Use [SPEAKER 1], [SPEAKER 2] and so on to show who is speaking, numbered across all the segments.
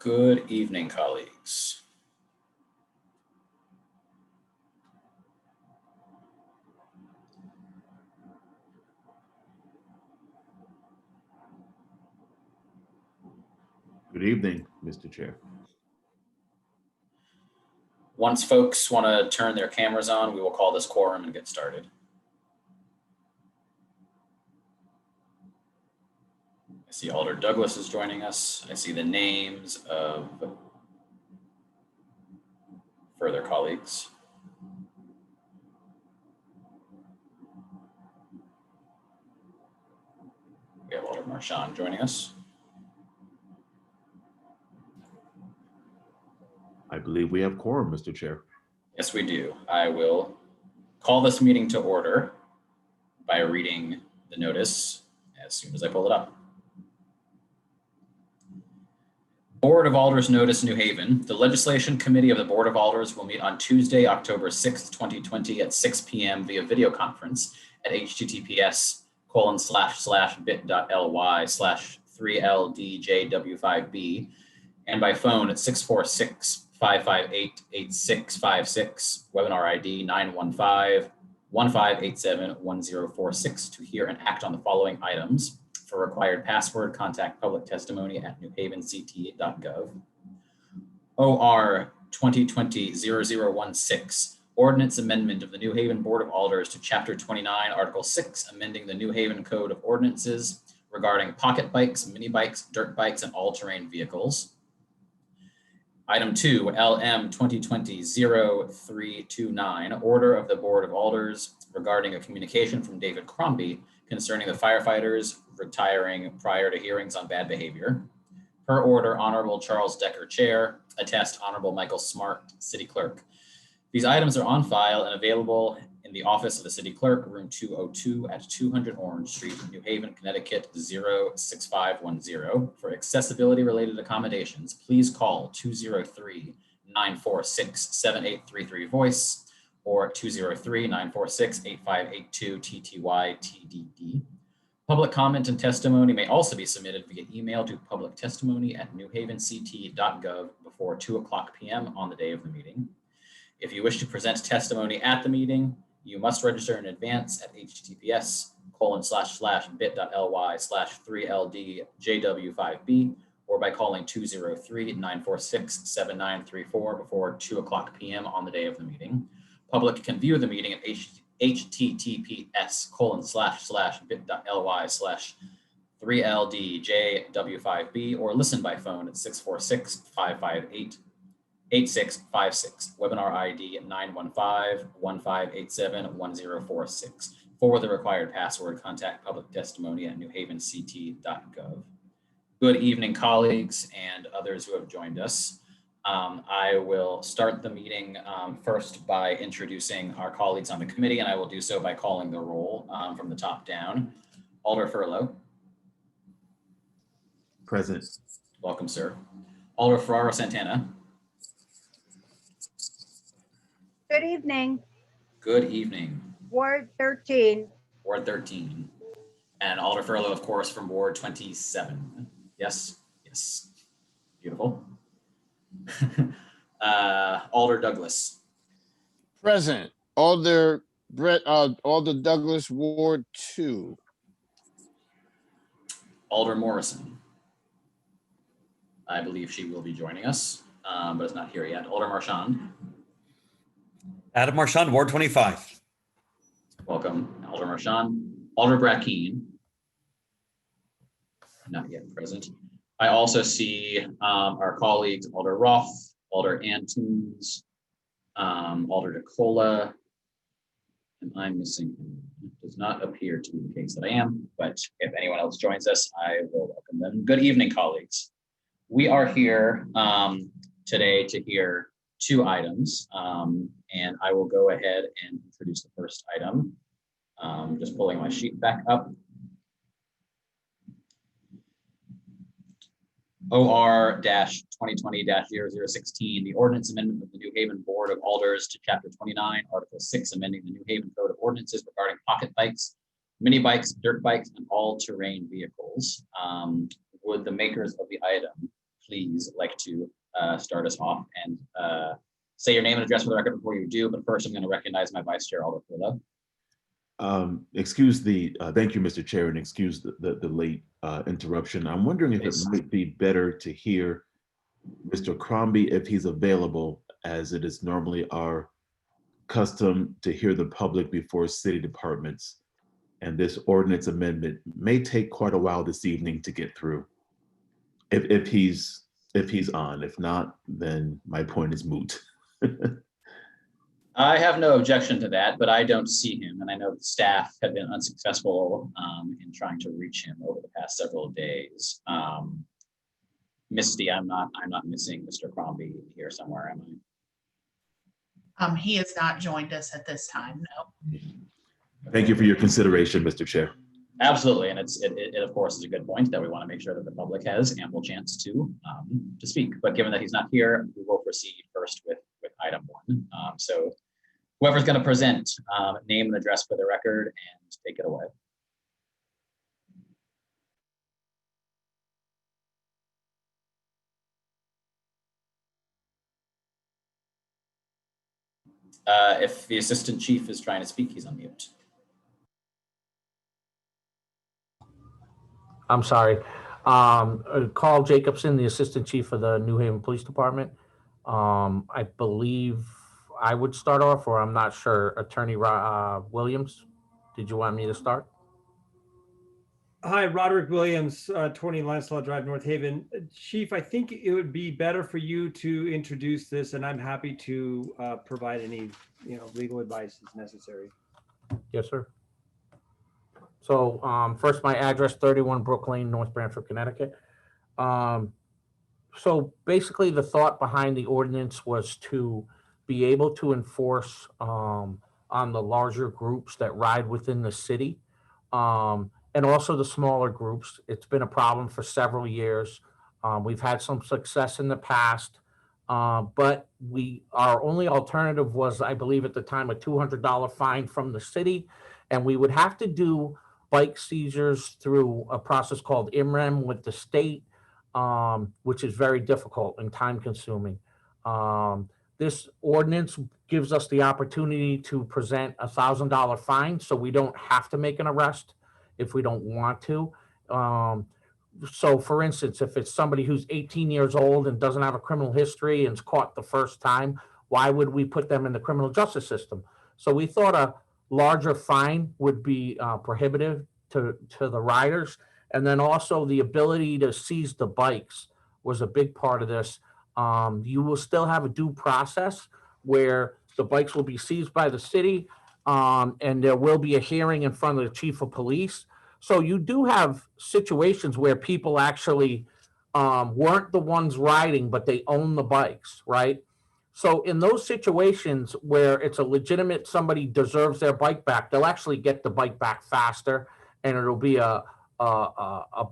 [SPEAKER 1] Good evening, colleagues.
[SPEAKER 2] Good evening, Mr. Chair.
[SPEAKER 1] Once folks want to turn their cameras on, we will call this quorum and get started. I see Alder Douglas is joining us. I see the names of further colleagues. We have Alder Marchand joining us.
[SPEAKER 2] I believe we have quorum, Mr. Chair.
[SPEAKER 1] Yes, we do. I will call this meeting to order by reading the notice as soon as I pull it up. Board of Alders Notice, New Haven. The Legislation Committee of the Board of Alders will meet on Tuesday, October 6th, 2020 at 6 p.m. via video conference at https://bit.ly/3ldjw5b and by phone at 646-558-8656, webinar ID 915-1587-1046 to hear and act on the following items. For required password, contact public testimony at newhavenct.gov. OR 2020-0016, Ordinance Amendment of the New Haven Board of Alders to Chapter 29, Article 6, amending the New Haven Code of Ordinances regarding pocket bikes, mini bikes, dirt bikes, and all-terrain vehicles. Item 2, LM 2020-0329, Order of the Board of Alders regarding a communication from David Crombie concerning the firefighters retiring prior to hearings on bad behavior. Per order, Honorable Charles Decker, Chair. Attest, Honorable Michael Smart, City Clerk. These items are on file and available in the office of the City Clerk, room 202 at 200 Orange Street, New Haven, Connecticut 06510. For accessibility related accommodations, please call 203-946-7833 voice or 203-946-8582 TTY TDD. Public comment and testimony may also be submitted via email to publictestimony@newhavenct.gov before 2:00 p.m. on the day of the meeting. If you wish to present testimony at the meeting, you must register in advance at https://bit.ly/3ldjw5b or by calling 203-946-7934 before 2:00 p.m. on the day of the meeting. Public can view the meeting at https://bit.ly/3ldjw5b or listen by phone at 646-558-8656, webinar ID 915-1587-1046. For the required password, contact public testimony at newhavenct.gov. Good evening, colleagues and others who have joined us. I will start the meeting first by introducing our colleagues on the committee, and I will do so by calling the roll from the top down. Alder Furlow.
[SPEAKER 2] Present.
[SPEAKER 1] Welcome, sir. Alder Ferraro Santana.
[SPEAKER 3] Good evening.
[SPEAKER 1] Good evening.
[SPEAKER 3] Ward 13.
[SPEAKER 1] Ward 13. And Alder Furlow, of course, from Ward 27. Yes? Yes. Beautiful. Alder Douglas.
[SPEAKER 4] Present. Alder Douglas, Ward 2.
[SPEAKER 1] Alder Morrison. I believe she will be joining us, but is not here yet. Alder Marchand.
[SPEAKER 5] Adam Marchand, Ward 25.
[SPEAKER 1] Welcome, Alder Marchand. Alder Brackeen. Not yet present. I also see our colleagues, Alder Roth, Alder Antunes, Alder DeCola, and I'm missing him. It does not appear to be the case that I am, but if anyone else joins us, I will welcome them. Good evening, colleagues. We are here today to hear two items, and I will go ahead and introduce the first item. Just pulling my sheet back up. OR 2020-0016, the ordinance amendment of the New Haven Board of Alders to Chapter 29, Article 6, amending the New Haven Code of Ordinances regarding pocket bikes, mini bikes, dirt bikes, and all-terrain vehicles. Would the makers of the item please like to start us off and say your name and address for the record before you do. But first, I'm going to recognize my Vice Chair, Alder Pullo.
[SPEAKER 2] Thank you, Mr. Chair, and excuse the late interruption. I'm wondering if it
[SPEAKER 1] Please.
[SPEAKER 2] might be better to hear Mr. Crombie if he's available, as it is normally our custom to hear the public before city departments. And this ordinance amendment may take quite a while this evening to get through. If he's on, if not, then my point is moot.
[SPEAKER 1] I have no objection to that, but I don't see him, and I know the staff have been unsuccessful in trying to reach him over the past several days. Misty, I'm not missing Mr. Crombie here somewhere, am I?
[SPEAKER 6] He has not joined us at this time, no.
[SPEAKER 2] Thank you for your consideration, Mr. Chair.
[SPEAKER 1] Absolutely, and it of course is a good point that we want to make sure that the public has ample chance to speak. But given that he's not here, we will proceed first with item one. So whoever's going to present, name and address for the record, and take it away. If the assistant chief is trying to speak, he's on mute.
[SPEAKER 7] I'm sorry. Carl Jacobson, the Assistant Chief of the New Haven Police Department. I believe I would start off, or I'm not sure. Attorney Williams, did you want me to start?
[SPEAKER 8] Hi, Roderick Williams, 20 Lancelot Drive, North Haven. Chief, I think it would be better for you to introduce this, and I'm happy to provide any legal advice as necessary.
[SPEAKER 7] Yes, sir. So first, my address, 31 Brook Lane, North Branford, Connecticut. So basically, the thought behind the ordinance was to be able to enforce on the larger groups that ride within the city, and also the smaller groups. It's been a problem for several years. We've had some success in the past, but our only alternative was, I believe at the time, a $200 fine from the city, and we would have to do bike seizures through a process called IMREM with the state, which is very difficult and time consuming. This ordinance gives us the opportunity to present a $1,000 fine, so we don't have to make an arrest if we don't want to. So for instance, if it's somebody who's 18 years old and doesn't have a criminal history and is caught the first time, why would we put them in the criminal justice system? So we thought a larger fine would be prohibitive to the riders. And then also the ability to seize the bikes was a big part of this. You will still have a due process where the bikes will be seized by the city, and there will be a hearing in front of the chief of police. So you do have situations where people actually weren't the ones riding, but they own the bikes, right? So in those situations where it's a legitimate, somebody deserves their bike back, they'll actually get the bike back faster, and it'll be a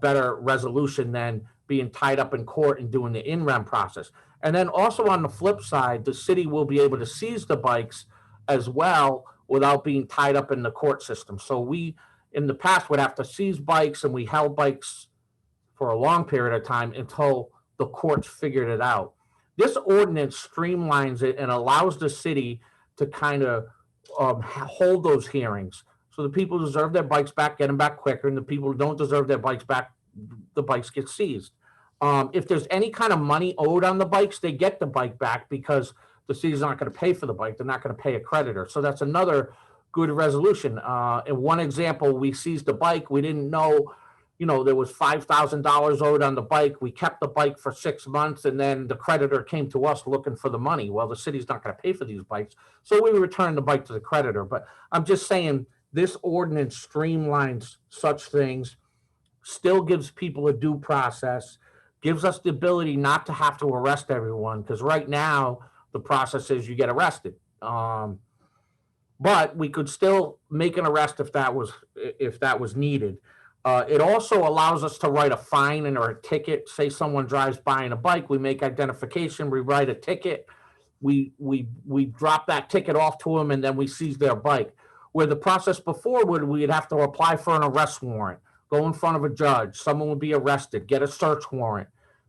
[SPEAKER 7] better resolution than being tied up in court and doing the in-rem process. And then also on the flip side, the city will be able to seize the bikes as well without being tied up in the court system. So we, in the past, would have to seize bikes, and we held bikes for a long period of time until the courts figured it out. This ordinance streamlines it and allows the city to kind of hold those hearings. So the people who deserve their bikes back, get them back quicker, and the people who don't deserve their bikes back, the bikes get seized. If there's any kind of money owed on the bikes, they get the bike back because the city's not going to pay for the bike. They're not going to pay a creditor. So that's another good resolution. In one example, we seized the bike. We didn't know, there was $5,000 owed on the bike. We kept the bike for 6 months, and then the creditor came to us looking for the money. Well, the city's not going to pay for these bikes. So we returned the bike to the creditor. But I'm just saying this ordinance streamlines such things, still gives people a due process, gives us the ability not to have to arrest everyone, because right now the process is you get arrested. But we could still make an arrest if that was needed. It also allows us to write a fine or a ticket. Say someone drives by in a bike, we make identification, we write a ticket, we drop that ticket off to them, and then we seize their bike. Where the process before we'd have to apply for an arrest warrant, go in front of a judge, someone would be arrested, get a search warrant.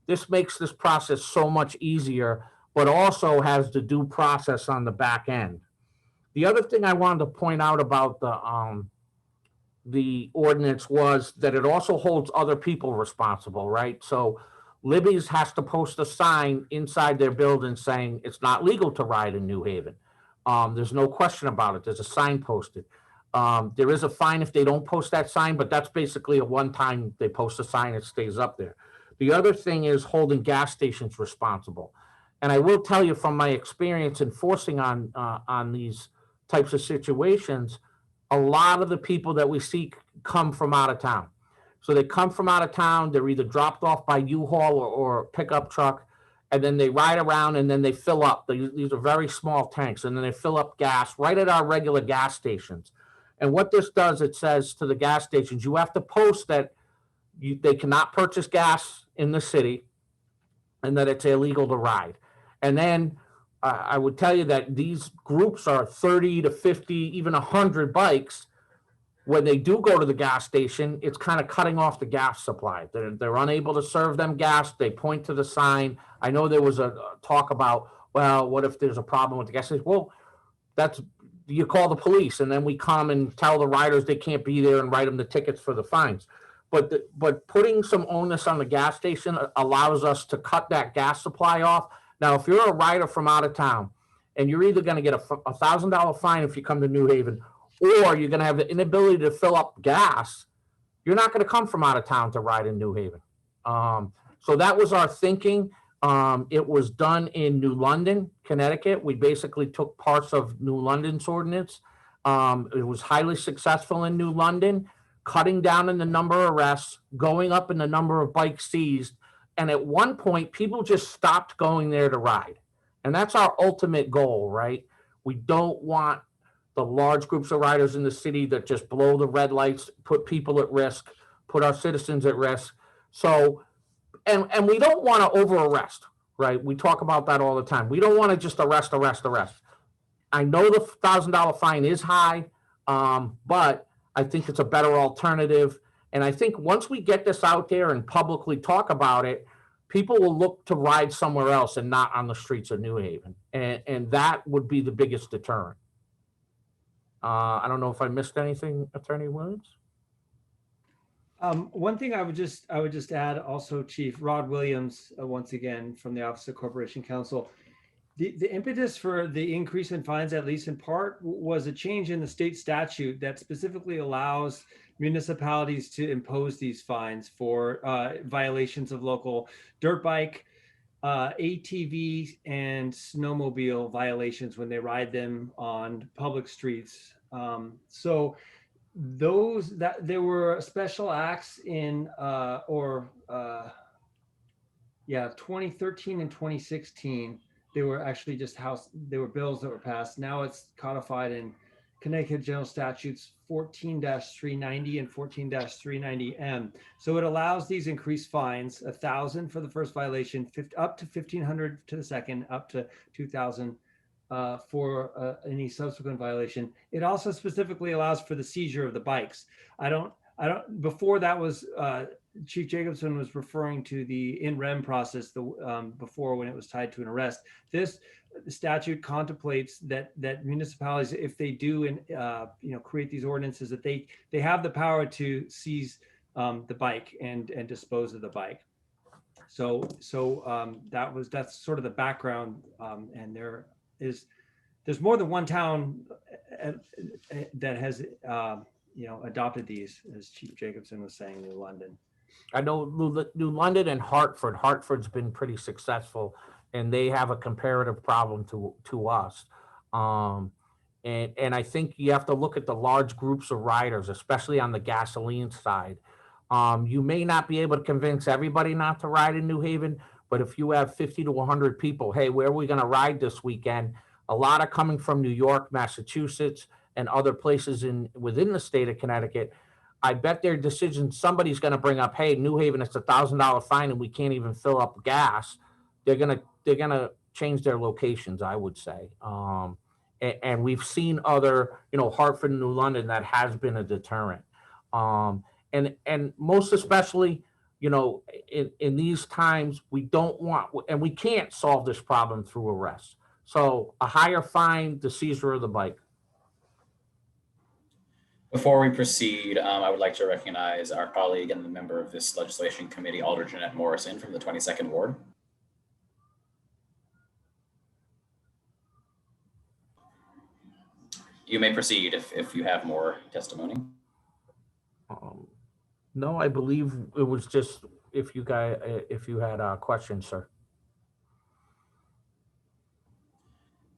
[SPEAKER 7] this makes this process so much easier, but also has the due process on the back end. The other thing I wanted to point out about the ordinance was that it also holds other people responsible, right? So Libby's has to post a sign inside their building saying it's not legal to ride in New Haven. There's no question about it. There's a sign posted. There is a fine if they don't post that sign, but that's basically a one-time, they post a sign, it stays up there. The other thing is holding gas stations responsible. And I will tell you from my experience enforcing on these types of situations, a lot of the people that we see come from out of town. So they come from out of town, they're either dropped off by U-Haul or pickup truck, and then they ride around and then they fill up. These are very small tanks, and then they fill up gas right at our regular gas stations. And what this does, it says to the gas stations, you have to post that they cannot purchase gas in the city and that it's illegal to ride. And then I would tell you that these groups are 30 to 50, even 100 bikes. When they do go to the gas station, it's kind of cutting off the gas supply. They're unable to serve them gas. They point to the sign. I know there was a talk about, well, what if there's a problem with the gas station? Well, you call the police, and then we come and tell the riders they can't be there and write them the tickets for the fines. But putting some onus on the gas station allows us to cut that gas supply off. Now, if you're a rider from out of town and you're either going to get a $1,000 fine if you come to New Haven, or you're going to have the inability to fill up gas, you're not going to come from out of town to ride in New Haven. So that was our thinking. It was done in New London, Connecticut. We basically took parts of New London's ordinance. It was highly successful in New London, cutting down in the number of arrests, going up in the number of bikes seized. And at one point, people just stopped going there to ride. And that's our ultimate goal, right? We don't want the large groups of riders in the city that just blow the red lights, put people at risk, put our citizens at risk. So, and we don't want to over arrest, right? We talk about that all the time. We don't want to just arrest. I know the $1,000 fine is high, but I think it's a better alternative. And I think once we get this out there and publicly talk about it, people will look to ride somewhere else and not on the streets of New Haven. And that would be the biggest deterrent. I don't know if I missed anything, Attorney Williams.
[SPEAKER 8] One thing I would just add also, Chief Rod Williams, once again, from the Office of Corporation Counsel. The impetus for the increase in fines, at least in part, was a change in the state statute that specifically allows municipalities to impose these fines for violations of local dirt bike, ATV, and snowmobile violations when they ride them on public streets. So there were special acts in 2013 and 2016. They were actually they were bills that were passed. Now it's codified in Connecticut General Statutes 14-390 and 14-390M. So it allows these increased fines, $1,000 for the first violation, up to $1,500 to the second, up to $2,000 for any subsequent violation. It also specifically allows for the seizure of the bikes. Before that was, Chief Jacobson was referring to the in rem process before, when it was tied to an arrest. This statute contemplates that municipalities, if they do create these ordinances, that they have the power to seize the bike and dispose of the bike. So that's sort of the background, and there's more than one town that has adopted these, as Chief Jacobson was saying, New London.
[SPEAKER 7] I know New London and Hartford. Hartford's been pretty successful, and they have a comparative problem to us. And I think you have to look at the large groups of riders, especially on the gasoline side. You may not be able to convince everybody not to ride in New Haven, but if you have 50 to 100 people, hey, where are we going to ride this weekend? A lot are coming from New York, Massachusetts, and other places within the state of Connecticut. I bet their decision, somebody's going to bring up, hey, New Haven, it's $1,000 fine and we can't even fill up gas. They're going to change their locations, I would say. And we've seen other, Hartford and New London, that has been a deterrent. And most especially, you know, in these times, we don't want, and we can't solve this problem through arrest. So a higher fine, the seizure of the bike.
[SPEAKER 1] Before we proceed, I would like to recognize our colleague and the member of this legislation committee, Alder Jeanette Morrison from the 22nd Ward. You may proceed if you have more testimony.
[SPEAKER 7] No, I believe it was just if you had questions, sir.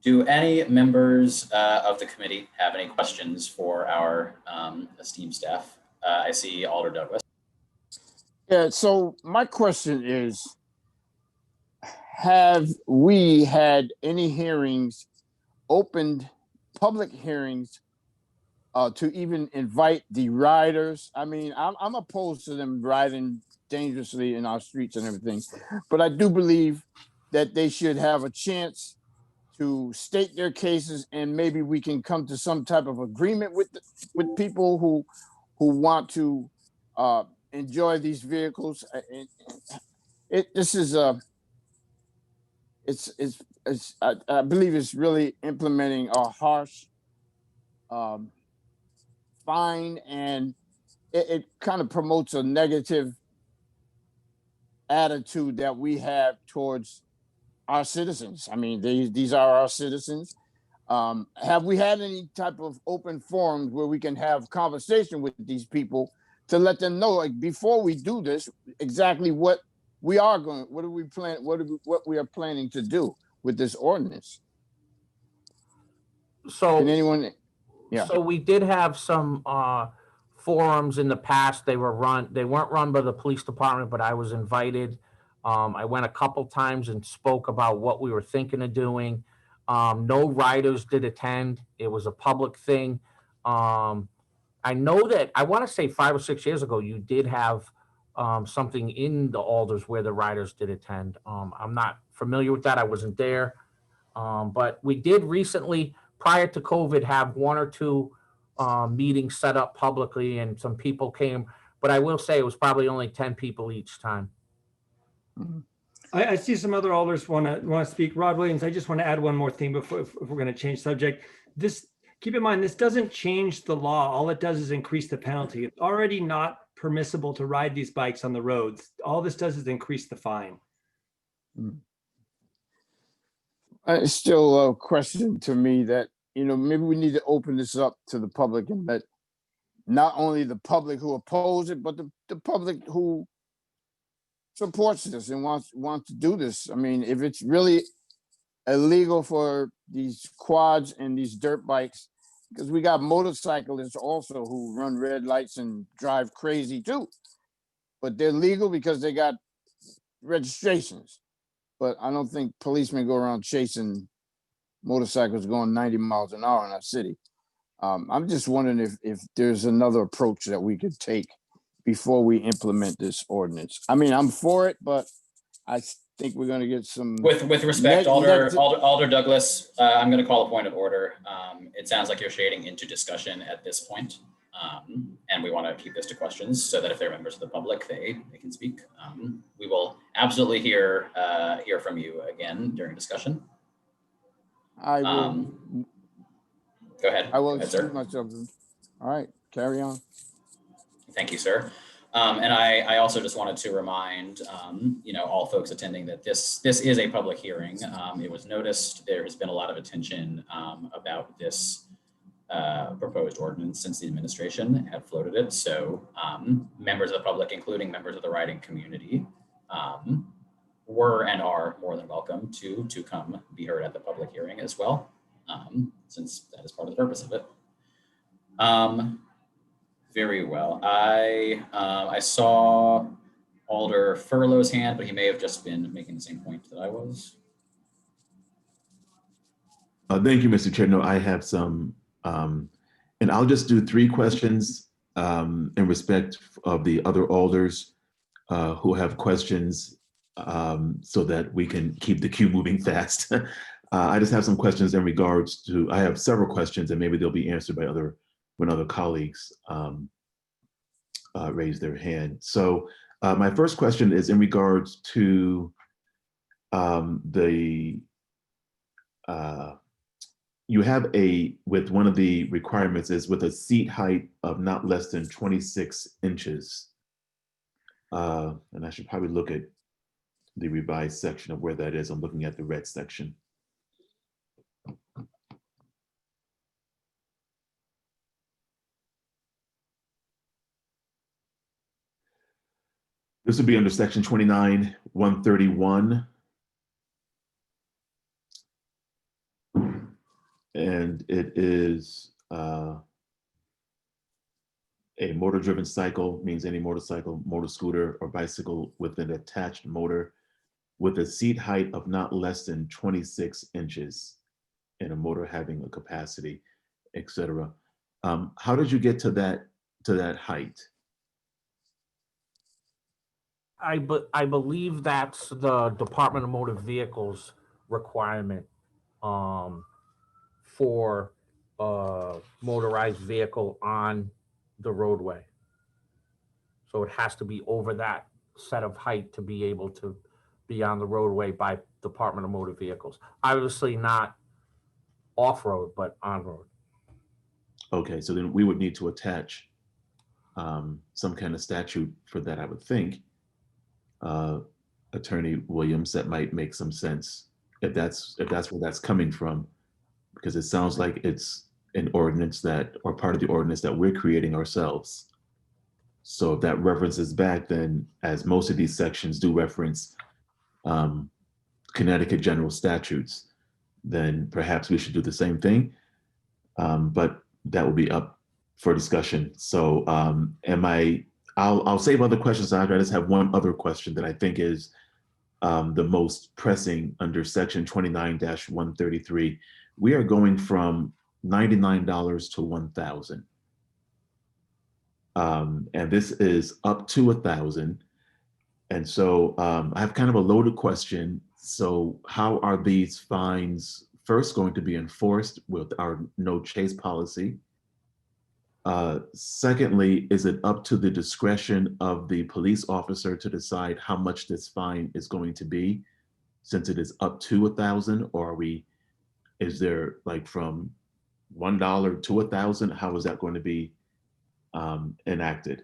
[SPEAKER 1] Do any members of the committee have any questions for our esteemed staff? I see Alder Douglas.
[SPEAKER 4] Yeah, so my question is, have we had any hearings, opened public hearings, to even invite the riders? I mean, I'm opposed to them riding dangerously in our streets and everything, but I do believe that they should have a chance to state their cases, and maybe we can come to some type of agreement with people who want to enjoy these vehicles. I believe it's really implementing a harsh fine, and it kind of promotes a negative attitude that we have towards our citizens. I mean, these are our citizens. Have we had any type of open forums where we can have conversation with these people to let them know, like, before we do this, exactly what we are planning to do with this ordinance?
[SPEAKER 7] So
[SPEAKER 4] Can anyone? Yeah.
[SPEAKER 7] So we did have some forums in the past. They weren't run by the police department, but I was invited. I went a couple times and spoke about what we were thinking of doing. No riders did attend. It was a public thing. I know that I want to say 5 or 6 years ago, you did have something in the Alders where the riders did attend. I'm not familiar with that. I wasn't there. But we did recently, prior to COVID, have 1 or 2 meetings set up publicly, and some people came. But I will say it was probably only 10 people each time.
[SPEAKER 8] I see some other alders want to speak. Rod Williams, I just want to add one more thing before if we're going to change subject. Keep in mind, this doesn't change the law. All it does is increase the penalty. It's already not permissible to ride these bikes on the roads. All this does is increase the fine.
[SPEAKER 4] It's still a question to me that, maybe we need to open this up to the public, and let not only the public who oppose it, but the public who supports this and wants to do this. I mean, if it's really illegal for these quads and these dirt bikes, because we got motorcyclists also who run red lights and drive crazy too, but they're legal because they got registrations. But I don't think policemen go around chasing motorcycles going 90 miles an hour in our city. I'm just wondering if there's another approach that we could take before we implement this ordinance. I mean, I'm for it, but I think we're going to get some.
[SPEAKER 1] With respect, Alder Douglas, I'm going to call a point of order. It sounds like you're shading into discussion at this point, and we want to keep this to questions so that if they're members of the public, they can speak. We will absolutely hear from you again during discussion.
[SPEAKER 4] I will.
[SPEAKER 1] Go ahead.
[SPEAKER 4] I will
[SPEAKER 1] Go ahead, sir.
[SPEAKER 4] excuse myself. All right, carry on.
[SPEAKER 1] Thank you, sir. And I also just wanted to remind, all folks attending that this is a public hearing. It was noticed. There has been a lot of attention about this proposed ordinance since the administration had floated it. So members of the public, including members of the riding community, were and are more than welcome to come be heard at the public hearing as well, since that is part of the purpose of it. Very well. I saw Alder Furlow's hand, but he may have just been making the same point that I was.
[SPEAKER 2] Thank you, Mr. Chair. No, I have some, and I'll just do 3 questions in respect of the other alders who have questions, so that we can keep the queue moving fast. I just have some questions in regards to, I have several questions, and maybe they'll be answered by when other colleagues raise their hand. So My first question is in regards to you have with one of the requirements is with a seat height of not less than 26 inches. And I should probably look at the revised section of where that is. I'm looking at the red section. This would be under section 29-131. And it is a motor-driven cycle, means any motorcycle, motor scooter, or bicycle with an attached motor with a seat height of not less than 26 inches and a motor having a capacity, etc. How did you get to that height?
[SPEAKER 7] I believe that's the Department of Motor Vehicles requirement for a motorized vehicle on the roadway. So it has to be over that set of height to be able to be on the roadway by Department of Motor Vehicles. Obviously not off-road, but on-road.
[SPEAKER 2] Okay, so then we would need to attach some kind of statute for that, I would think. Attorney Williams, that might make some sense if that's where that's coming from, because it sounds like it's an ordinance that, or part of the ordinance that we're creating ourselves. So if that references back, then as most of these sections do reference Connecticut general statutes, then perhaps we should do the same thing. But that will be up for discussion. So I'll save other questions. I just have one other question that I think is the most pressing under section 29-133. We are going from $99 to $1,000. And this is up to $1,000. And so I have kind of a loaded question. So how are these fines first going to be enforced with our no chase policy? Secondly, is it up to the discretion of the police officer to decide how much this fine is going to be, since it is up to $1,000, or is there like from $1 to $1,000? How is that going to be enacted?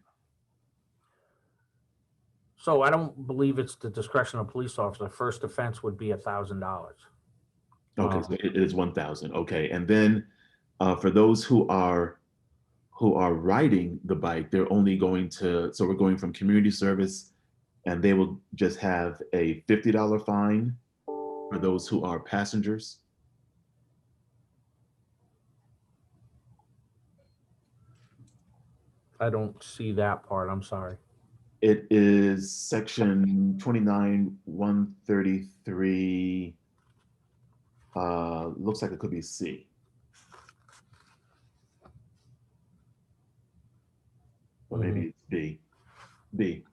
[SPEAKER 7] So I don't believe it's the discretion of police officer. First offense would be $1,000.
[SPEAKER 2] Okay, so it is 1,000. Okay, and then for those who are riding the bike, they're only going to, so we're going from community service, and they will just have a $50 fine for those who are passengers.
[SPEAKER 7] I don't see that part. I'm sorry.
[SPEAKER 2] It is section 29-133. Looks like it could be C. Or maybe it's B. B.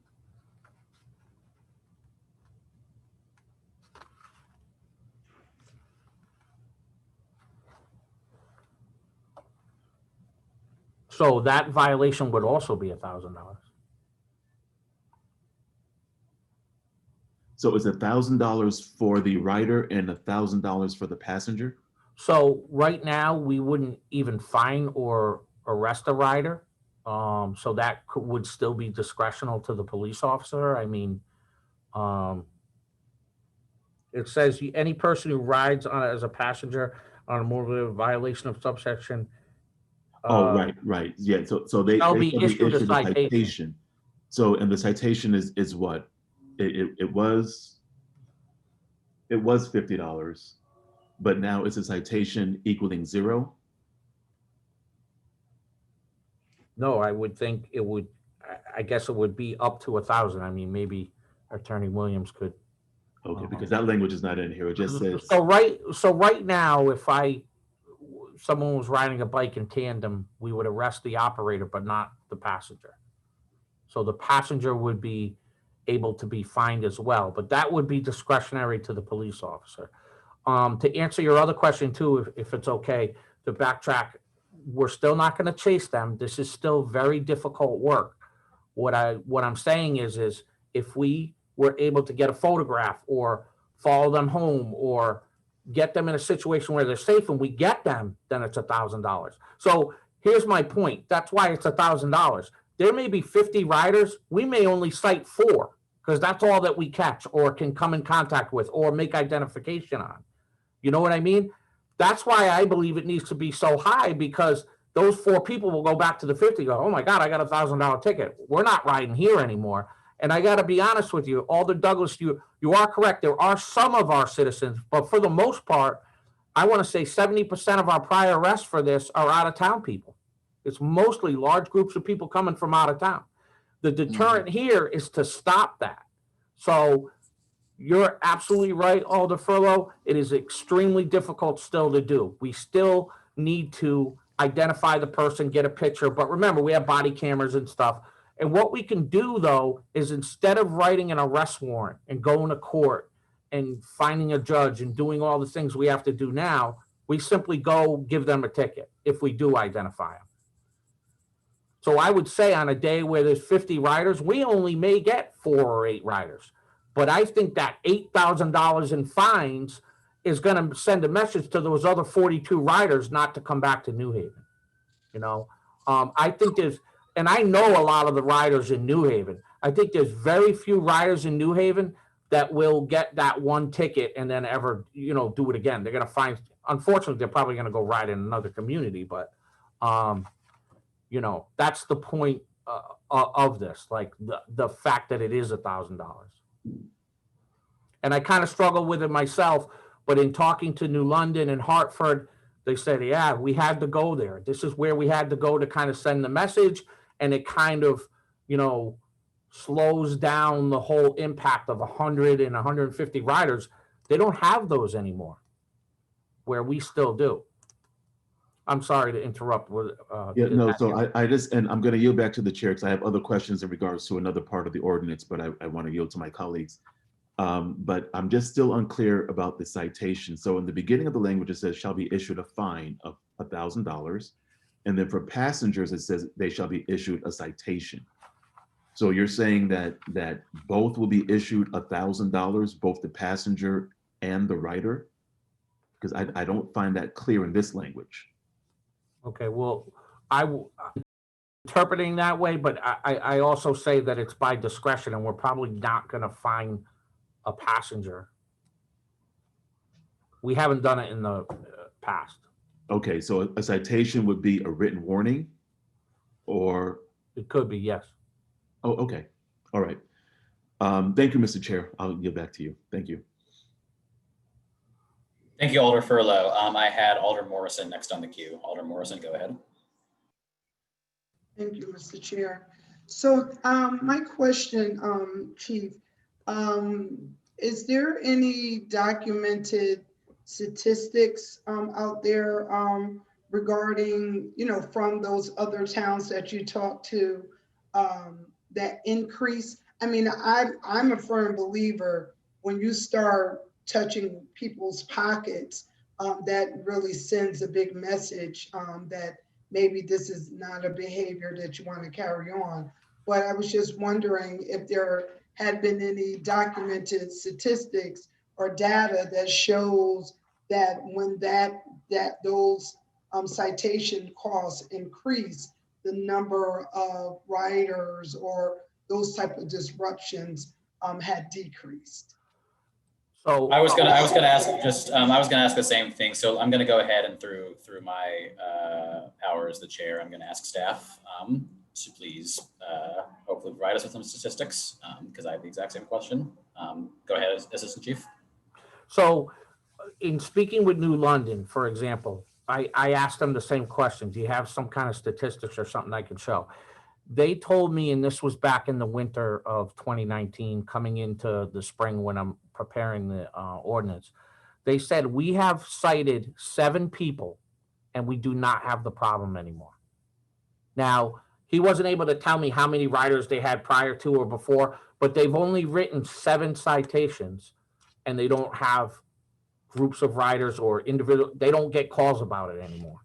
[SPEAKER 7] So that violation would also be $1,000.
[SPEAKER 2] So is $1,000 for the rider and $1,000 for the passenger?
[SPEAKER 7] So right now, we wouldn't even fine or arrest a rider. So that would still be discretional to the police officer. I mean, it says any person who rides on as a passenger on a motor violation of subsection.
[SPEAKER 2] Right. Yeah, so they
[SPEAKER 7] Shall
[SPEAKER 2] shall
[SPEAKER 7] be issued a citation.
[SPEAKER 2] So, and the citation is what? It was $50, but now it's a citation equaling 0?
[SPEAKER 7] No, I would think it would, I guess it would be up to 1,000. I mean, maybe Attorney Williams could.
[SPEAKER 2] Okay, because that language is not in here. It just says,
[SPEAKER 7] So right now, if someone was riding a bike in tandem, we would arrest the operator, but not the passenger. So the passenger would be able to be fined as well, but that would be discretionary to the police officer. To answer your other question too, if it's okay, to backtrack, we're still not going to chase them. This is still very difficult work. What I'm saying is if we were able to get a photograph or follow them home or get them in a situation where they're safe and we get them, then it's $1,000. So here's my point. That's why it's $1,000. There may be 50 riders. We may only cite 4 because that's all that we catch or can come in contact with or make identification on. You know what I mean? That's why I believe it needs to be so high, because those 4 people will go back to the 50 and go, oh my God, I got a $1,000 ticket. We're not riding here anymore. And I got to be honest with you, Alder Douglas, you are correct. There are some of our citizens, but for the most part, I want to say 70% of our prior arrests for this are out of town people. It's mostly large groups of people coming from out of town. The deterrent here is to stop that. So you're absolutely right, Alder Furlow. It is extremely difficult still to do. We still need to identify the person, get a picture. But remember, we have body cameras and stuff. And what we can do, though, is instead of writing an arrest warrant and going to court and finding a judge and doing all the things we have to do now, we simply go give them a ticket if we do identify them. So I would say on a day where there's 50 riders, we only may get 4 or 8 riders. But I think that $8,000 in fines is going to send a message to those other 42 riders not to come back to New Haven. You know, I think there's, and I know a lot of the riders in New Haven. I think there's very few riders in New Haven that will get that one ticket and then ever, you know, do it again. They're going to find, unfortunately, they're probably going to go ride in another community, but, you know, that's the point of this, like the fact that it is $1,000. And I kind of struggle with it myself, but in talking to New London and Hartford, they said, yeah, we had to go there. This is where we had to go to kind of send the message. And it kind of, you know, slows down the whole impact of 100 and 150 riders. They don't have those anymore, where we still do. I'm sorry to interrupt.
[SPEAKER 2] Yeah, no, so I just, and I'm going to yield back to the chair because I have other questions in regards to another part of the ordinance, but I want to yield to my colleagues. But I'm just still unclear about the citation. So in the beginning of the language, it says shall be issued a fine of $1,000. And then for passengers, it says they shall be issued a citation. So you're saying that both will be issued $1,000, both the passenger and the rider? Because I don't find that clear in this language.
[SPEAKER 7] Okay, well, I'm interpreting that way, but I also say that it's by discretion and we're probably not going to fine a passenger. We haven't done it in the past.
[SPEAKER 2] Okay, so a citation would be a written warning or?
[SPEAKER 7] It could be, yes.
[SPEAKER 2] Oh, okay. All right. Thank you, Mr. Chair. I'll give back to you. Thank you.
[SPEAKER 1] Thank you, Alder Furlow. I had Alder Morrison next on the queue. Alder Morrison, go ahead.
[SPEAKER 9] Thank you, Mr. Chair. So my question, Chief, is there any documented statistics out there regarding, you know, from those other towns that you talked to that increase? I mean, I'm a firm believer when you start touching people's pockets, that really sends a big message that maybe this is not a behavior that you want to carry on. But I was just wondering if there had been any documented statistics or data that shows that when those citation costs increase, the number of riders or those type of disruptions had decreased.
[SPEAKER 7] So
[SPEAKER 1] I was gonna ask just I was gonna ask the same thing. So I'm gonna go ahead and through my power as the chair, I'm gonna ask staff to please hopefully provide us with some statistics because I have the exact same question. Go ahead, Assistant Chief.
[SPEAKER 7] So in speaking with New London, for example, I asked them the same question. Do you have some kind of statistics or something I can show? They told me, and this was back in the winter of 2019, coming into the spring when I'm preparing the ordinance, they said, we have cited 7 people and we do not have the problem anymore. Now, he wasn't able to tell me how many riders they had prior to or before, but they've only written 7 citations and they don't have groups of riders or individual, they don't get calls about it anymore.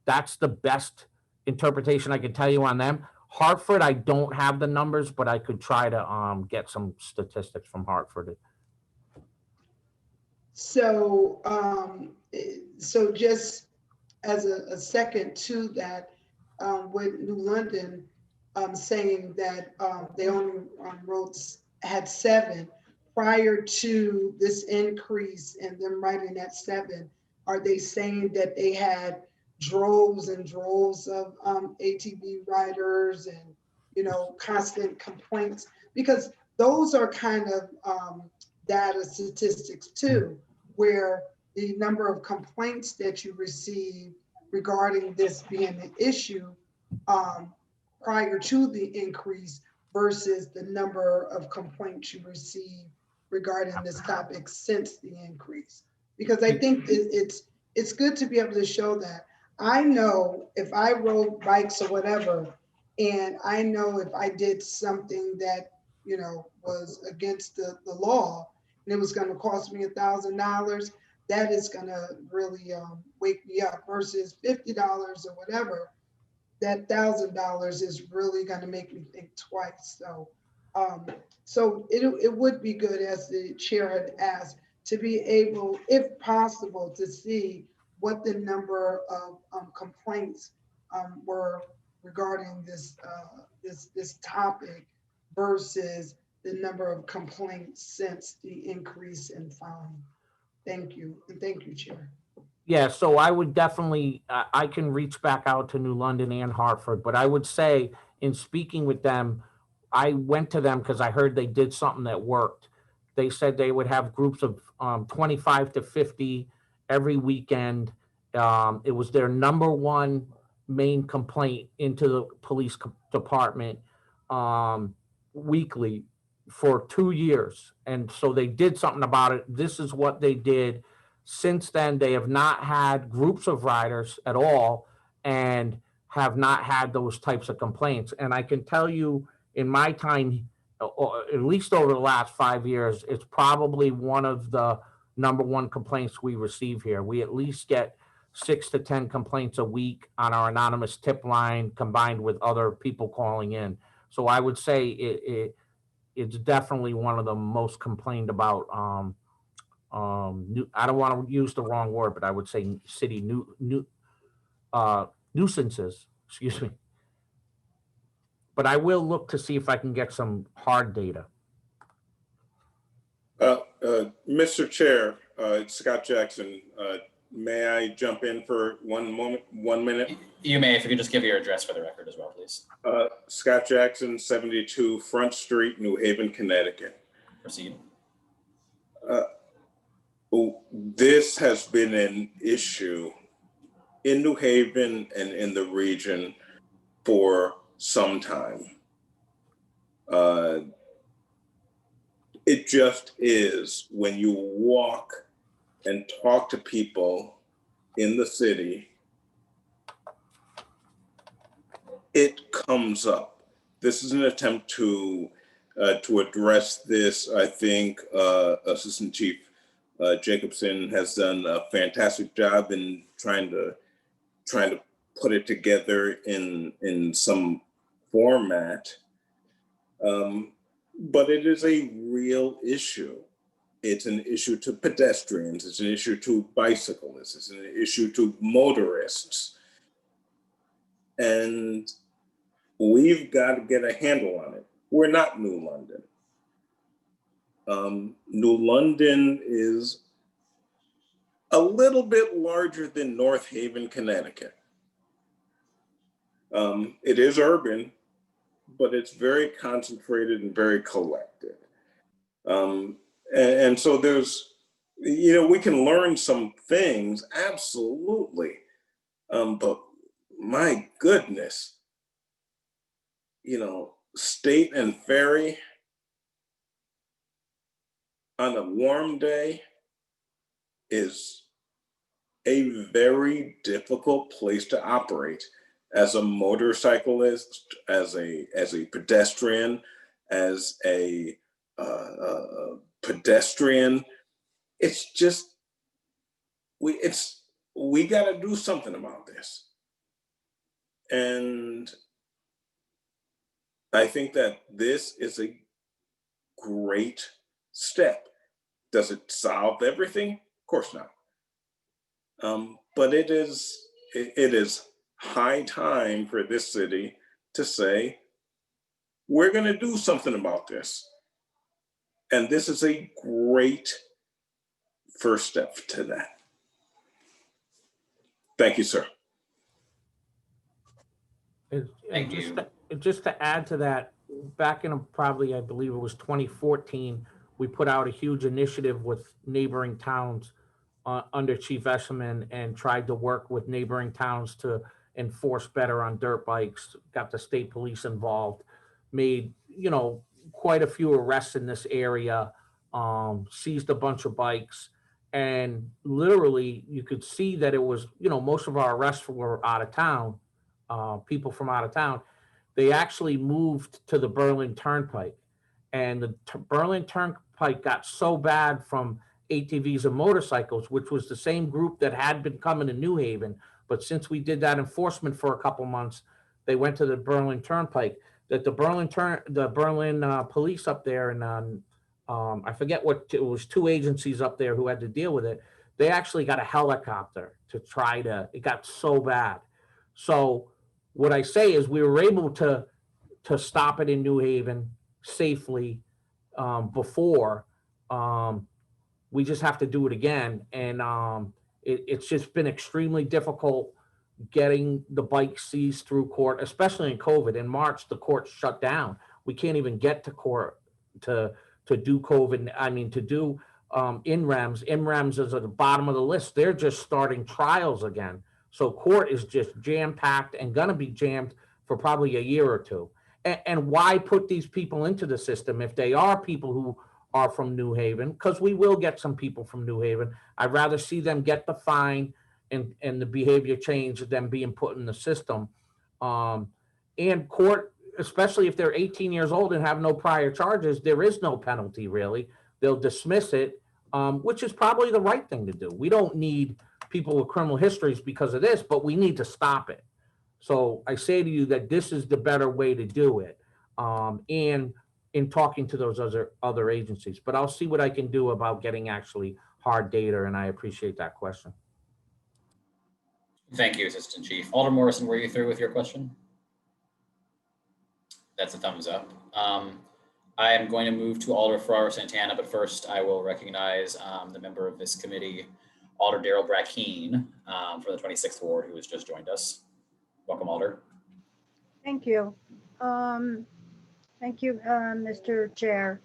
[SPEAKER 7] That's the best interpretation I can tell you on them. Hartford, I don't have the numbers, but I could try to get some statistics from Hartford.
[SPEAKER 9] So, so just as a second to that, with New London, saying that, they only, had 7 prior to this increase and them writing at 7, are they saying that they had droves and droves of, ATV riders and, constant complaints? Because those are kind of, data statistics too, where the number of complaints that you receive regarding this being an issue, prior to the increase versus the number of complaints you receive regarding this topic since the increase. Because I think it's good to be able to show that. I know if I rode bikes or whatever, and I know if I did something that, was against the law, and it was going to cost me $1,000, that is going to really wake me up versus $50 or whatever. That $1,000 is really going to make me think twice. So, so it would be good, as the chair had asked, to be able, if possible, to see what the number of complaints were regarding this this topic versus the number of complaints since the increase in fine. Thank you, and thank you, Chair.
[SPEAKER 7] Yeah, so I would definitely, I can reach back out to New London and Hartford, but I would say in speaking with them, I went to them because I heard they did something that worked. They said they would have groups of 25 to 50 every weekend. It was their number one main complaint into the police department weekly for 2 years. And so they did something about it. This is what they did. Since then, they have not had groups of riders at all and have not had those types of complaints. And I can tell you in my time, or at least over the last 5 years, it's probably one of the number one complaints we receive here. We at least get 6 to 10 complaints a week on our anonymous tip line combined with other people calling in. So I would say it's definitely one of the most complained about I don't want to use the wrong word, but I would say city nuisances, excuse me. But I will look to see if I can get some hard data.
[SPEAKER 10] Mr. Chair, it's Scott Jackson. May I jump in for 1 minute?
[SPEAKER 1] You may, if you could just give your address for the record as well, please.
[SPEAKER 10] Scott Jackson, 72 Front Street, New Haven, Connecticut.
[SPEAKER 1] Proceed.
[SPEAKER 10] This has been an issue in New Haven and in the region for some time. It just is when you walk and talk to people in the city, it comes up. This is an attempt to address this. I think Assistant Chief Jacobson has done a fantastic job in trying to put it together in some format. But it is a real issue. It's an issue to pedestrians. It's an issue to bicyclists. It's an issue to motorists. And we've got to get a handle on it. We're not New London. New London is a little bit larger than North Haven, Connecticut. It is urban, but it's very concentrated and very collected. And so there's, we can learn some things, absolutely. But my goodness, State and Ferry on a warm day is a very difficult place to operate as a motorcyclist, as a pedestrian, as a pedestrian. It's just, we got to do something about this. And I think that this is a great step. Does it solve everything? Of course not. But it is high time for this city to say, we're going to do something about this. And this is a great first step to that. Thank you, sir.
[SPEAKER 1] Thank you.
[SPEAKER 7] Just to add to that, back in probably, I believe it was 2014, we put out a huge initiative with neighboring towns under Chief Eshelman and tried to work with neighboring towns to enforce better on dirt bikes, got the state police involved, made, quite a few arrests in this area, seized a bunch of bikes. And literally you could see that it was, most of our arrests were out of town, people from out of town. They actually moved to the Berlin Turnpike, and the Berlin Turnpike got so bad from ATVs and motorcycles, which was the same group that had been coming to New Haven. But since we did that enforcement for a couple months, they went to the Berlin Turnpike. That the Berlin police up there, and I forget what it was, 2 agencies up there who had to deal with it. They actually got a helicopter to try to. It got so bad. So what I say is we were able to stop it in New Haven safely before. We just have to do it again, and it's just been extremely difficult getting the bike seized through court, especially in COVID. In March, the court shut down. We can't even get to court to do COVID. I mean, to do NREMS. NREMS is at the bottom of the list. They're just starting trials again. So court is just jam-packed and gonna be jammed for probably a year or two. And why put these people into the system if they are people who are from New Haven? Because we will get some people from New Haven. I'd rather see them get the fine and the behavior change than being put in the system. And court, especially if they're 18 years old and have no prior charges, there is no penalty really. They'll dismiss it, which is probably the right thing to do. We don't need people with criminal histories because of this, but we need to stop it. So I say to you that this is the better way to do it. And in talking to those other agencies, but I'll see what I can do about getting actually hard data, and I appreciate that question.
[SPEAKER 1] Thank you, Assistant Chief. Alder Morrison, were you through with your question? That's a thumbs up. I am going to move to Alder Ferraro Santana, but first I will recognize the member of this committee, Alder Daryl Brackeen, from the 26th Ward, who has just joined us. Welcome, Alder.
[SPEAKER 3] Thank you. Thank you, Mr. Chair.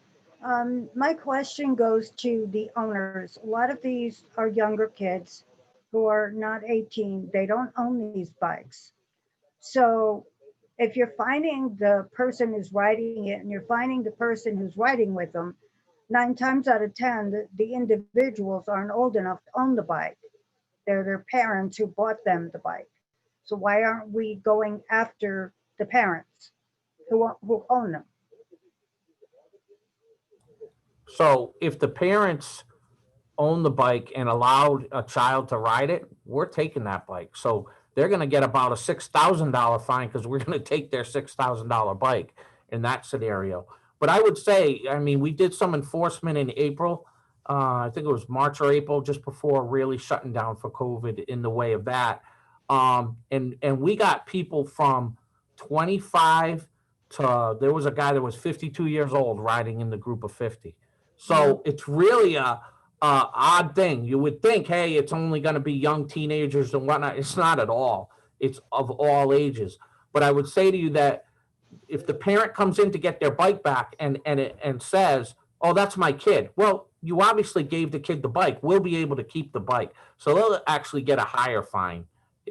[SPEAKER 3] My question goes to the owners. A lot of these are younger kids who are not 18. They don't own these bikes. So if you're finding the person who's riding it and you're finding the person who's riding with them, 9 times out of 10, the individuals aren't old enough to own the bike. They're their parents who bought them the bike. So why aren't we going after the parents who own them?
[SPEAKER 7] So if the parents own the bike and allowed a child to ride it, we're taking that bike. So they're going to get about a $6,000 fine because we're going to take their $6,000 bike in that scenario. But I would say, I mean, we did some enforcement in April. I think it was March or April, just before really shutting down for COVID in the way of that. And we got people from 25 to, there was a guy that was 52 years old riding in the group of 50. So it's really a odd thing. You would think, hey, it's only going to be young teenagers and whatnot. It's not at all. It's of all ages. But I would say to you that if the parent comes in to get their bike back and says, oh, that's my kid. Well, you obviously gave the kid the bike. We'll be able to keep the bike. So they'll actually get a higher fine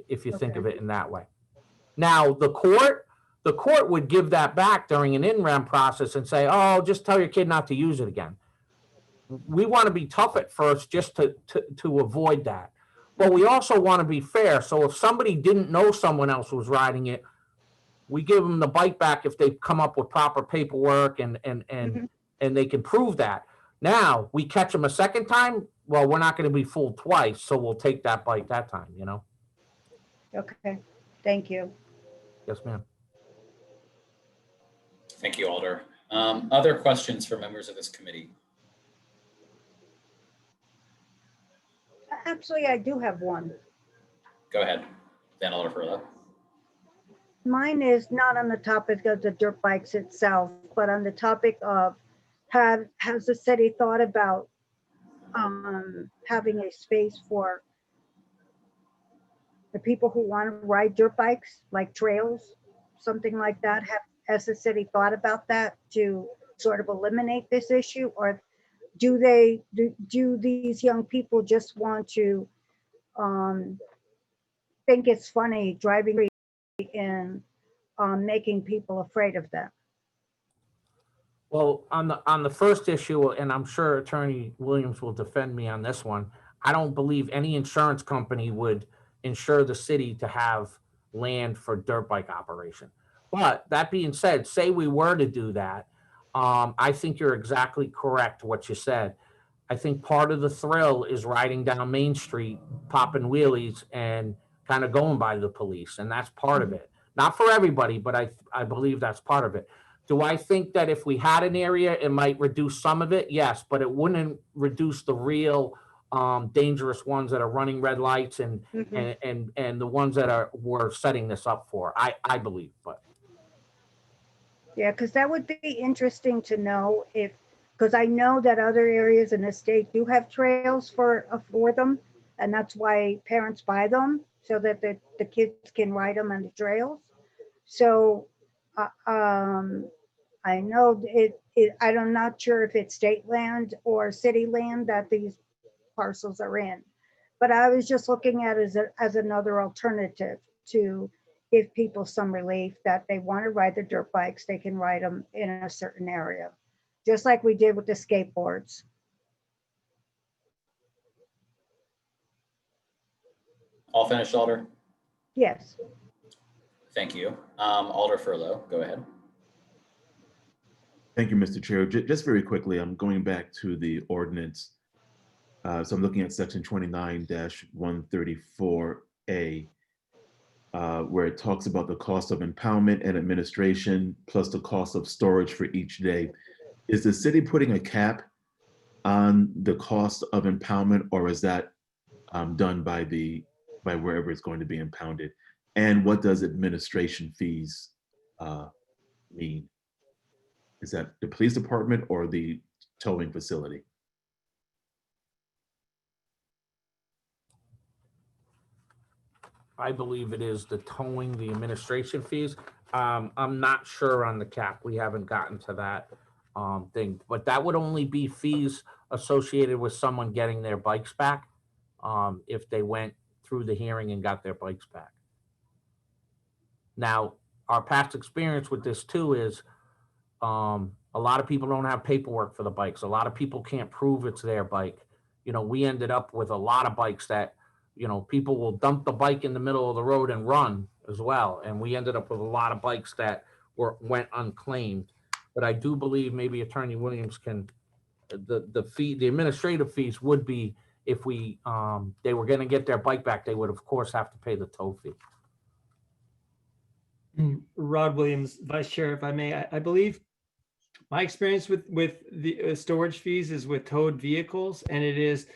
[SPEAKER 7] if you think of it in that way. Now, the court would give that back during an in-rem process and say, oh, just tell your kid not to use it again. We want to be tough at first just to avoid that. But we also want to be fair. So if somebody didn't know someone else was riding it, we give them the bike back if they come up with proper paperwork and they can prove that. Now we catch them a second time. Well, we're not going to be fooled twice. So we'll take that bike that time, you know?
[SPEAKER 3] Okay, thank you.
[SPEAKER 7] Yes, ma'am.
[SPEAKER 1] Thank you, Alder. Other questions for members of this committee?
[SPEAKER 3] Actually, I do have one.
[SPEAKER 1] Go ahead, then Alder Furlow.
[SPEAKER 3] Mine is not on the topic of the dirt bikes itself, but on the topic of has the city thought about having a space for the people who want to ride dirt bikes, like trails, something like that? Has the city thought about that to sort of eliminate this issue? Or do these young people just want to think it's funny driving and making people afraid of them?
[SPEAKER 7] Well, on the first issue, and I'm sure Attorney Williams will defend me on this one, I don't believe any insurance company would insure the city to have land for dirt bike operation. But that being said, say we were to do that, I think you're exactly correct what you said. I think part of the thrill is riding down Main Street, popping wheelies and kind of going by the police, and that's part of it. Not for everybody, but I believe that's part of it. Do I think that if we had an area, it might reduce some of it? Yes, but it wouldn't reduce the real dangerous ones that are running red lights and the ones that we're setting this up for. I believe, but
[SPEAKER 3] Yeah, because that would be interesting to know because I know that other areas in the state do have trails for them, and that's why parents buy them so that the kids can ride them on the trails. So I know I'm not sure if it's state land or city land that these parcels are in, but I was just looking at it as another alternative to give people some relief that they want to ride their dirt bikes, they can ride them in a certain area, just like we did with the skateboards.
[SPEAKER 1] All finished, Alder?
[SPEAKER 3] Yes.
[SPEAKER 1] Thank you. Alder Furlow, go ahead.
[SPEAKER 2] Thank you, Mr. Chair. Just very quickly, I'm going back to the ordinance. So I'm looking at section 29-134A, where it talks about the cost of impoundment and administration, plus the cost of storage for each day. Is the city putting a cap on the cost of impoundment, or is that done by wherever it's going to be impounded? And what does administration fees mean? Is that the police department or the towing facility?
[SPEAKER 7] I believe it is the towing, the administration fees. I'm not sure on the cap. We haven't gotten to that thing, but that would only be fees associated with someone getting their bikes back if they went through the hearing and got their bikes back. Now, our past experience with this too is a lot of people don't have paperwork for the bikes. A lot of people can't prove it's their bike. You know, we ended up with a lot of bikes that, you know, people will dump the bike in the middle of the road and run as well. And we ended up with a lot of bikes that went unclaimed. But I do believe maybe Attorney Williams can, the administrative fees would be if they were going to get their bike back, they would of course have to pay the tow fee.
[SPEAKER 8] Rod Williams, Vice Chair, if I may, I believe my experience with the storage fees is with towed vehicles, and it is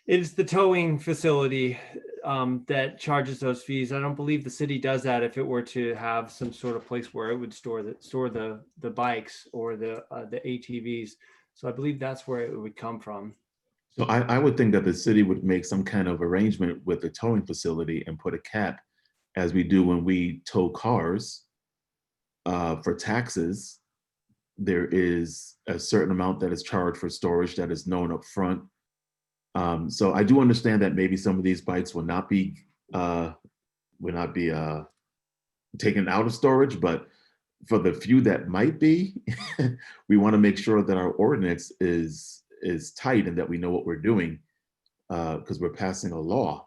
[SPEAKER 8] the towing facility that charges those fees. I don't believe the city does that if it were to have some sort of place where it would store the bikes or the ATVs. So I believe that's where it would come from.
[SPEAKER 2] So I would think that the city would make some kind of arrangement with the towing facility and put a cap, as we do when we tow cars for taxes. There is a certain amount that is charged for storage that is known up front. So I do understand that maybe some of these bikes will not be taken out of storage, but for the few that might be, we want to make sure that our ordinance is tight and that we know what we're doing, because we're passing a law.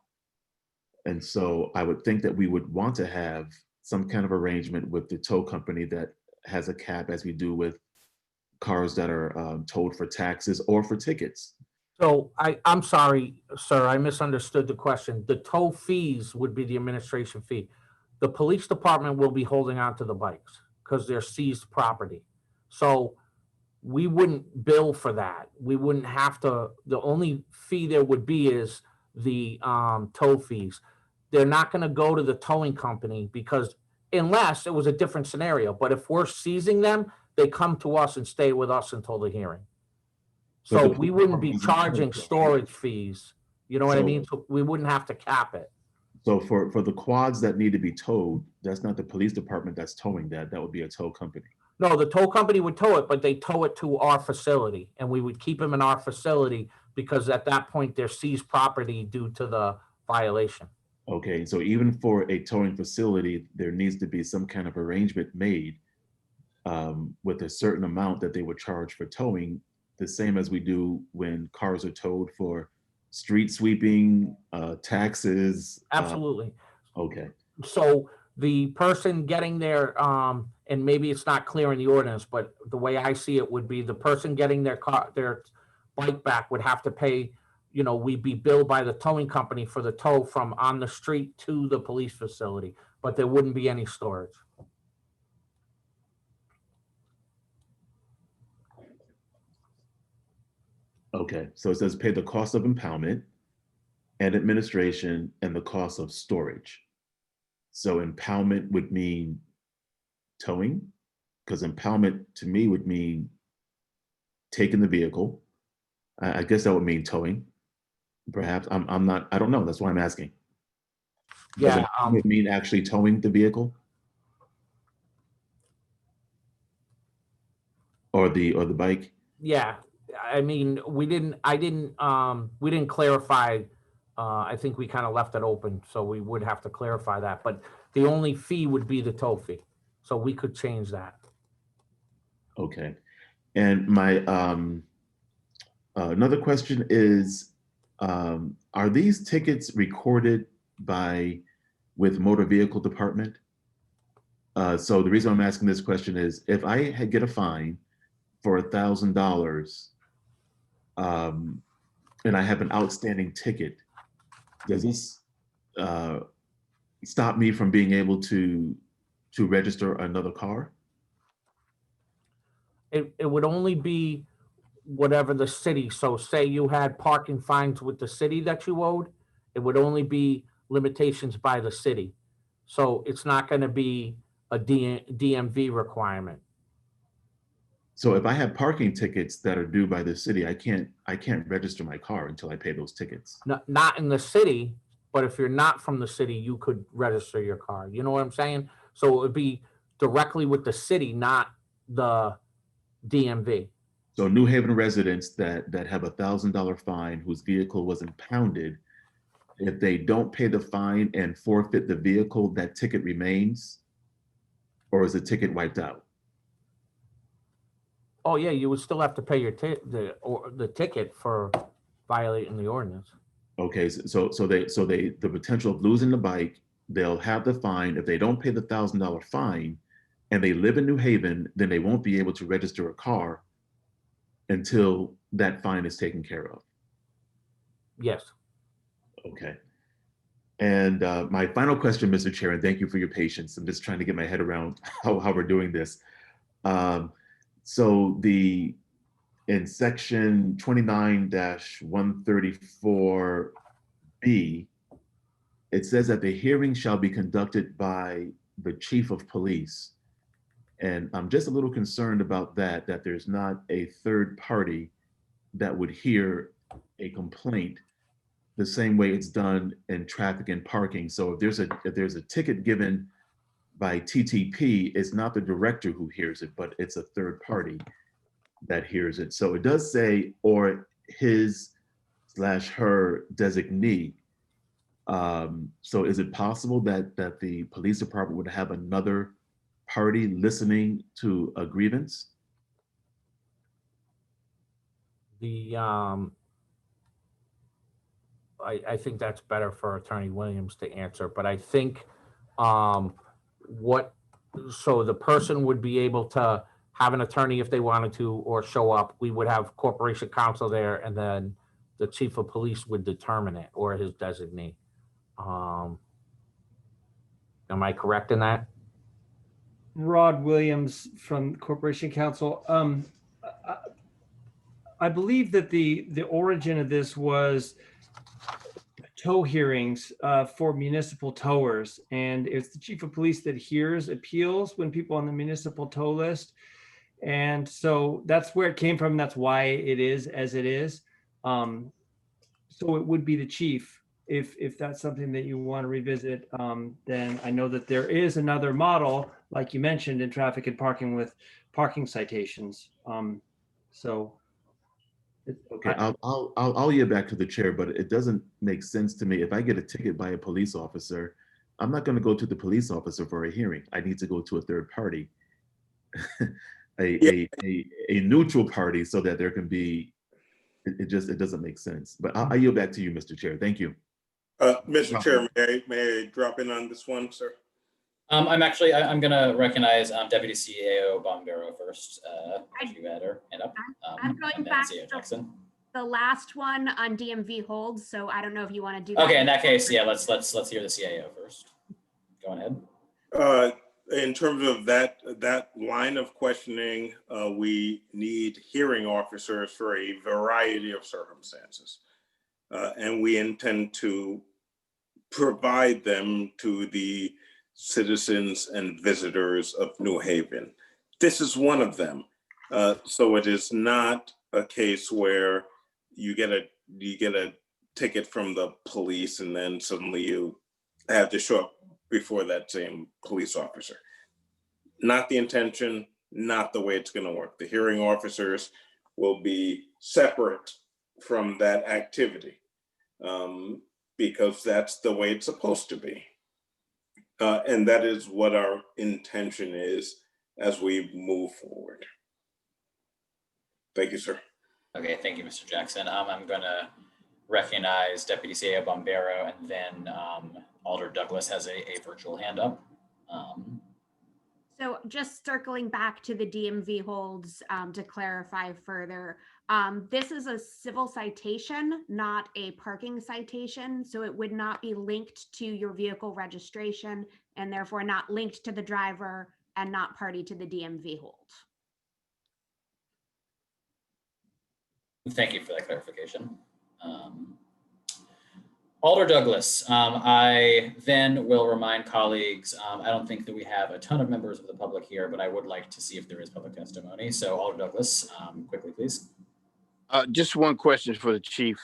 [SPEAKER 2] And so I would think that we would want to have some kind of arrangement with the tow company that has a cap, as we do with cars that are towed for taxes or for tickets.
[SPEAKER 7] So I'm sorry, sir, I misunderstood the question. The tow fees would be the administration fee. The police department will be holding on to the bikes, because they're seized property. So we wouldn't bill for that. We wouldn't have to, the only fee there would be is the tow fees. They're not gonna go to the towing company because unless it was a different scenario, but if we're seizing them, they come to us and stay with us until the hearing.
[SPEAKER 2] But
[SPEAKER 7] So
[SPEAKER 2] the
[SPEAKER 7] we wouldn't be
[SPEAKER 2] police department
[SPEAKER 7] charging
[SPEAKER 2] doesn't charge,
[SPEAKER 7] storage fees, you know what I
[SPEAKER 2] So-
[SPEAKER 7] mean? So we wouldn't have to cap it.
[SPEAKER 2] So for the quads that need to be towed, that's not the police department that's towing that. That would be a tow company.
[SPEAKER 7] No, the tow company would tow it, but they tow it to our facility and we would keep them in our facility because at that point they're seized property due to the violation.
[SPEAKER 2] Okay, so even for a towing facility, there needs to be some kind of arrangement made with a certain amount that they would charge for towing, the same as we do when cars are towed for street sweeping, taxes.
[SPEAKER 7] Absolutely.
[SPEAKER 2] Okay,
[SPEAKER 7] So the person getting their, and maybe it's not clear in the ordinance, but the way I see it would be the person getting their car, their bike back would have to pay, you know, we'd be billed by the towing company for the tow from on the street to the police facility, but there wouldn't be any storage.
[SPEAKER 2] okay. So it says pay the cost of impoundment and administration and the cost of storage. So impoundment would mean towing, because impoundment to me would mean taking the vehicle. I guess that would mean towing. Perhaps I'm not, I don't know. That's why I'm asking. Does
[SPEAKER 7] Yeah,
[SPEAKER 2] it mean actually towing the vehicle? Or the bike?
[SPEAKER 7] yeah. I mean, we didn't clarify. I think we kind of left it open, so we would have to clarify that, but the only fee would be the tow fee. So we could change that.
[SPEAKER 2] Okay. And my another question is, are these tickets recorded with motor vehicle department? So the reason I'm asking this question is if I get a fine for $1,000 and I have an outstanding ticket, does this stop me from being able to register another car?
[SPEAKER 7] It would only be whatever the city, so say you had parking fines with the city that you owed, it would only be limitations by the city. So it's not gonna be a DMV requirement.
[SPEAKER 2] So if I have parking tickets that are due by the city, I can't register my car until I pay those tickets.
[SPEAKER 7] Not in the city, but if you're not from the city, you could register your car. You know what I'm saying? So it would be directly with the city, not the DMV.
[SPEAKER 2] So New Haven residents that have $1,000 fine whose vehicle was impounded, if they don't pay the fine and forfeit the vehicle, that ticket remains? Or is the ticket wiped out?
[SPEAKER 7] Oh, yeah, you would still have to pay your the ticket for violating the ordinance.
[SPEAKER 2] Okay, so the potential of losing the bike, they'll have the fine. If they don't pay the $1,000 fine and they live in New Haven, then they won't be able to register a car until that fine is taken care of.
[SPEAKER 7] Yes.
[SPEAKER 2] Okay. And my final question, Mr. Chair, and thank you for your patience. I'm just trying to get my head around how we're doing this. So in section 29-134B, it says that the hearing shall be conducted by the chief of police. And I'm just a little concerned about that there's not a third party that would hear a complaint the same way it's done in traffic and parking. So if there's a ticket given by TTP, it's not the director who hears it, but it's a third party that hears it. So it does say, or his/her designee. So is it possible that the police department would have another party listening to a grievance?
[SPEAKER 7] I think that's better for Attorney Williams to answer, but I think so the person would be able to have an attorney if they wanted to, or show up. We would have corporation counsel there, and then the chief of police would determine it, or his designee. Am I correct in that?
[SPEAKER 8] Rod Williams from Corporation Counsel. I I believe that the origin of this was tow hearings for municipal towers. And it's the chief of police that hears appeals when people on the municipal tow list. And so that's where it came from. That's why it is as it is. So it would be the chief. If that's something that you want to revisit, then I know that there is another model, like you mentioned, in traffic and parking with parking citations. So.
[SPEAKER 2] Okay, I'll yield back to the chair, but it doesn't make sense to me. If I get a ticket by a police officer, I'm not going to go to the police officer for a hearing. I need to go to a third party, a neutral party, so that there can be. It doesn't make sense. But I yield back to you, Mr. Chair. Thank you.
[SPEAKER 10] Mr. Chair, may I drop in on this one, sir?
[SPEAKER 1] I'm going to recognize Deputy CAO Bombero first. If you had her hand up.
[SPEAKER 11] I'm going
[SPEAKER 1] and then
[SPEAKER 11] back
[SPEAKER 1] CAO
[SPEAKER 11] to
[SPEAKER 1] Jackson.
[SPEAKER 11] the last one on DMV holds, so I don't know if you want to do that.
[SPEAKER 1] Okay, in that case, yeah, let's hear the CAO first. Go ahead.
[SPEAKER 10] In terms of that line of questioning, we need hearing officers for a variety of circumstances. And we intend to provide them to the citizens and visitors of New Haven. This is one of them. So it is not a case where you get a ticket from the police and then suddenly you have to show up before that same police officer. Not the intention, not the way it's going to work. The hearing officers will be separate from that activity because that's the way it's supposed to be. And that is what our intention is as we move forward. Thank you, sir.
[SPEAKER 1] Okay, thank you, Mr. Jackson. I'm going to recognize Deputy CAO Bombero, and then Alder Douglas has a virtual hand up.
[SPEAKER 11] So just circling back to the DMV holds to clarify further, this is a civil citation, not a parking citation. So it would not be linked to your vehicle registration and therefore not linked to the driver and not party to the DMV hold.
[SPEAKER 1] Thank you for that clarification. Alder Douglas, I then will remind colleagues, I don't think that we have a ton of members of the public here, but I would like to see if there is public testimony. So Alder Douglas, quickly, please.
[SPEAKER 4] Just one question for the chief.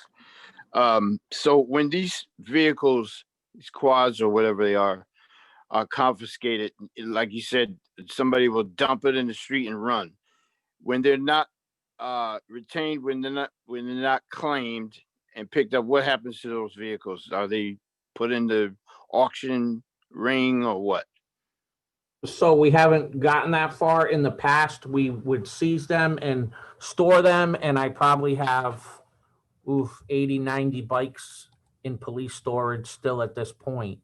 [SPEAKER 4] So when these vehicles, these quads or whatever they are confiscated, like you said, somebody will dump it in the street and run. When they're not retained, when they're not claimed and picked up, what happens to those vehicles? Are they put in the auction ring or what?
[SPEAKER 7] So we haven't gotten that far. In the past, we would seize them and store them, and I probably have 80, 90 bikes in police storage still at this point.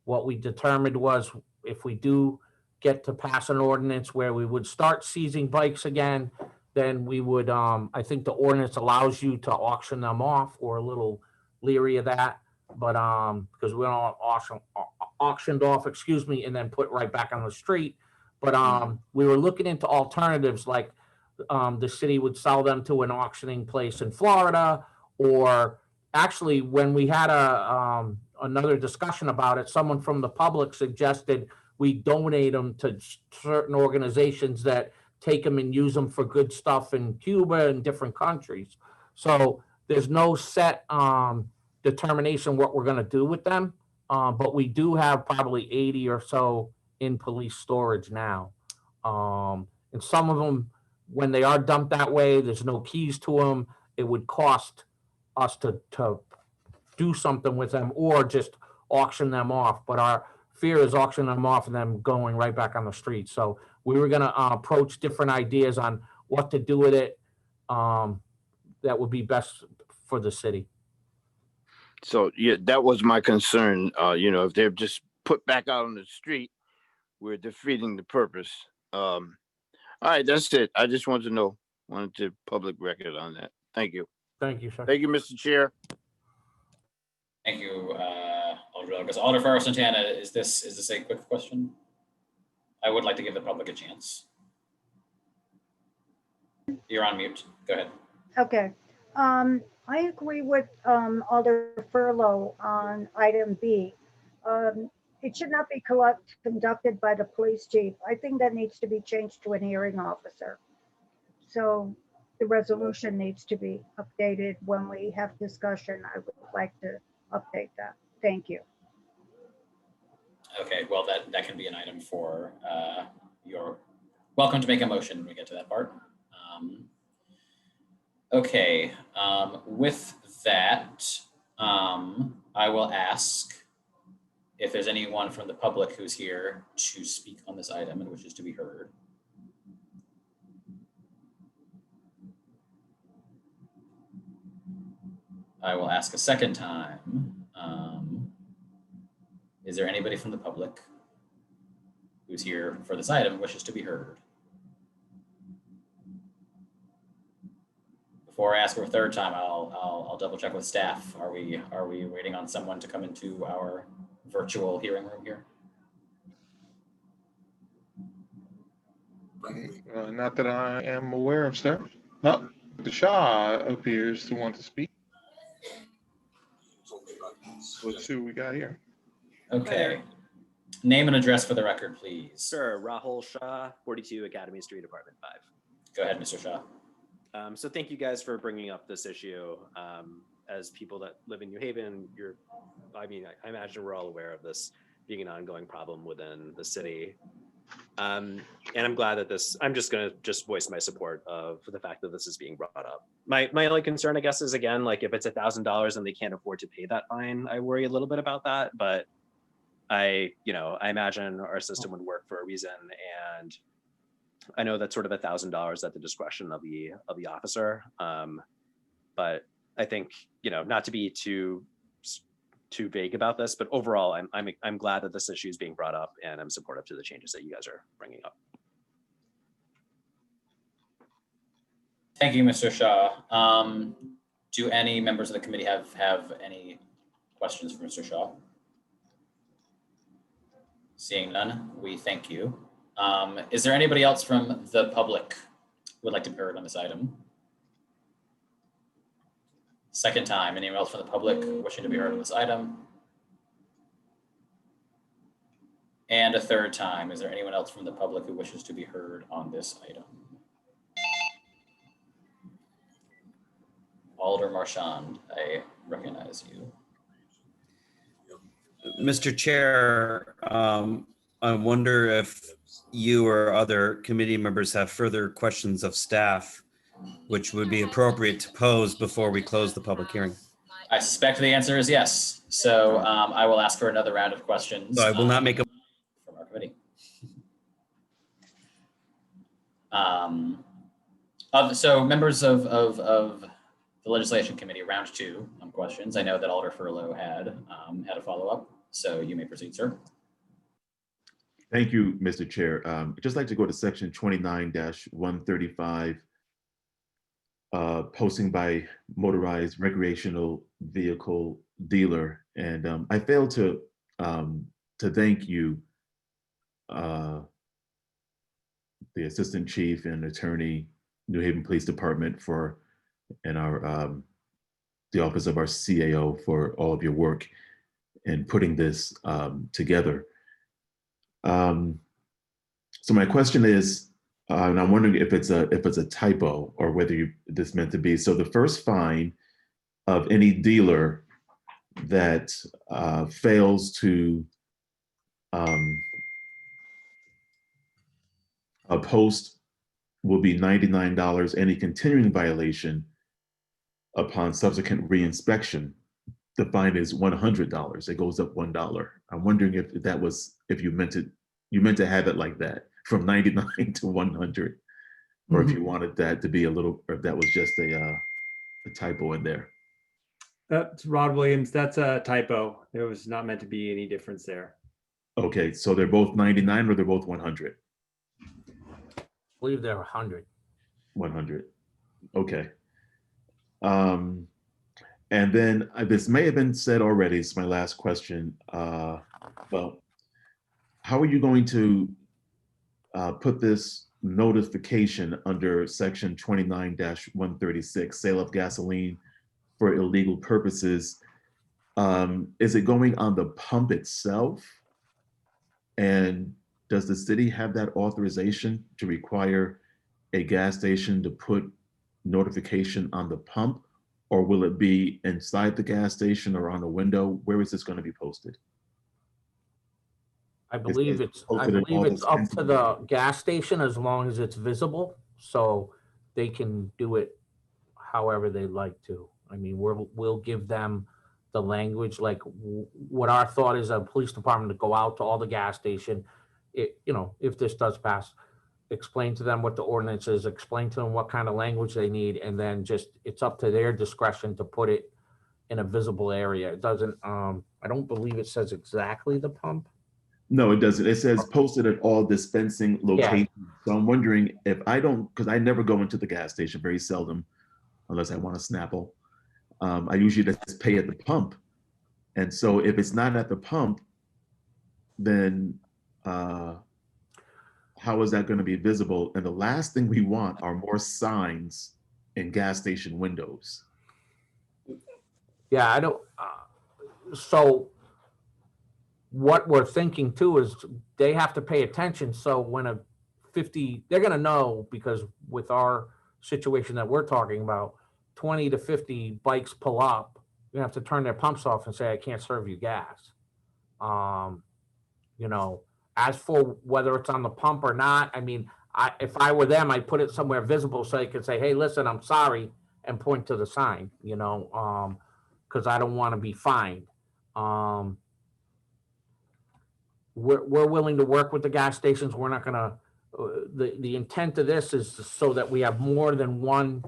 [SPEAKER 7] What we determined was if we do get to pass an ordinance where we would start seizing bikes again, then we would, I think the ordinance allows you to auction them off. Or a little leery of that, but because we don't auctioned off, and then put right back on the street. But we were looking into alternatives, like the city would sell them to an auctioning place in Florida, or actually when we had another discussion about it, someone from the public suggested we donate them to certain organizations that take them and use them for good stuff in Cuba and different countries. So there's no set determination what we're going to do with them. But we do have probably 80 or so in police storage now. And some of them, when they are dumped that way, there's no keys to them. It would cost us to do something with them or just auction them off. But our fear is auctioning them off and them going right back on the street. So we were going to approach different ideas on what to do with it that would be best for the city.
[SPEAKER 4] So yeah, that was my concern. If they're just put back out on the street, we're defeating the purpose. All right, that's it. I just wanted to public record on that. Thank you.
[SPEAKER 7] Thank you, sir.
[SPEAKER 4] Thank you, Mr. Chair.
[SPEAKER 1] Thank you, Alder Douglas. Alder Farrow Santana, is this a quick question? I would like to give the public a chance. You're on mute. Go ahead.
[SPEAKER 3] Okay. I agree with Alder Furlow on item B. It should not be conducted by the police chief. I think that needs to be changed to a hearing officer. So the resolution needs to be updated when we have discussion. I would like to update that. Thank you.
[SPEAKER 1] Okay, well, that can be an item for you're welcome to make a motion when we get to that part. Okay, with that, I will ask if there's anyone from the public who's here to speak on this item and wishes to be heard. I will ask a second time. Is there anybody from the public who's here for this item and wishes to be heard? Before I ask for a third time, I'll double check with staff. Are we waiting on someone to come into our virtual hearing room here?
[SPEAKER 12] Not that I am aware of, sir. Oh, the Shaw appears to want to speak. Let's see what we got here.
[SPEAKER 1] Okay. Name and address for the record, please.
[SPEAKER 13] Sir, Rahul Shah, 42 Academy Street, Apartment 5.
[SPEAKER 1] Go ahead, Mr. Shah.
[SPEAKER 13] So thank you guys for bringing up this issue. As people that live in New Haven, I imagine we're all aware of this being an ongoing problem within the city. And I'm glad that I'm just going to voice my support of the fact that this is being brought up. My only concern, I guess, is again, like if it's $1,000 and they can't afford to pay that fine, I worry a little bit about that. But I imagine our system would work for a reason. And I know that's sort of $1,000 at the discretion of the officer. But I think, not to be too vague about this, but overall, I'm glad that this issue is being brought up, and I'm supportive to the changes that you guys are bringing up.
[SPEAKER 1] Thank you, Mr. Shaw. Do any members of the committee have any questions for Mr. Shaw? Seeing none, we thank you. Is there anybody else from the public who would like to be heard on this item? Second time, anyone else from the public wishing to be heard on this item? And a third time, is there anyone else from the public who wishes to be heard on this item? Alder Marchand, I recognize you.
[SPEAKER 5] Mr. Chair, I wonder if you or other committee members have further questions of staff, which would be appropriate to pose before we close the public hearing.
[SPEAKER 1] I suspect the answer is yes. So I will ask for another round of questions.
[SPEAKER 5] So I will not make a
[SPEAKER 1] from our committee. So members of the legislation committee, round two questions. I know that Alder Furlow had a follow-up, so you may proceed, sir.
[SPEAKER 2] Thank you, Mr. Chair. I'd just like to go to section 29-135, posting by motorized recreational vehicle dealer. And I failed to thank you, the Assistant Chief and Attorney, New Haven Police Department and the Office of our CAO for all of your work in putting this together. So my question is, and I'm wondering if it's a typo or whether this meant to be. So the first fine of any dealer that fails to post will be $99. Any continuing violation upon subsequent reinspection, the fine is $100. It goes up $1. I'm wondering if you meant to have it like that, from 99 to 100, or if you wanted that to be or if that was just a typo in there.
[SPEAKER 8] That's Rod Williams. That's a typo. There was not meant to be any difference there.
[SPEAKER 2] Okay, so they're both 99 or they're both 100?
[SPEAKER 7] I believe they're 100.
[SPEAKER 2] 100. Okay. And then this may have been said already. It's my last question. Well, how are you going to put this notification under section 29-136, sale of gasoline for illegal purposes. Is it going on the pump itself? And does the city have that authorization to require a gas station to put notification on the pump? Or will it be inside the gas station or on a window? Where is this going to be posted?
[SPEAKER 7] I believe it's
[SPEAKER 2] posted in all
[SPEAKER 7] up
[SPEAKER 2] dispensing
[SPEAKER 7] to the gas station as long as it's visible, so they can do it however they like to. I mean, we'll give them the language, like what our thought is, a police department to go out to all the gas station. If this does pass, explain to them what the ordinance is, explain to them what kind of language they need, and then just, it's up to their discretion to put it in a visible area. It doesn't, I don't believe it says exactly the pump.
[SPEAKER 2] No, it doesn't. It says posted at all dispensing locations. So I'm wondering if I don't, because I never go into the gas station, very seldom, unless I want a Snapple. I usually just pay at the pump. And so if it's not at the pump, then how is that going to be visible? And the last thing we want are more signs in gas station windows.
[SPEAKER 7] Yeah, I don't, so what we're thinking too is they have to pay attention. So when they're gonna know, because with our situation that we're talking about, 20 to 50 bikes pull up, you have to turn their pumps off and say, I can't serve you gas. As for whether it's on the pump or not, I mean, if I were them, I'd put it somewhere visible so they could say, hey, listen, I'm sorry, and point to the sign, because I don't want to be fined. We're willing to work with the gas stations. We're not gonna, the intent of this is so that we have more than one,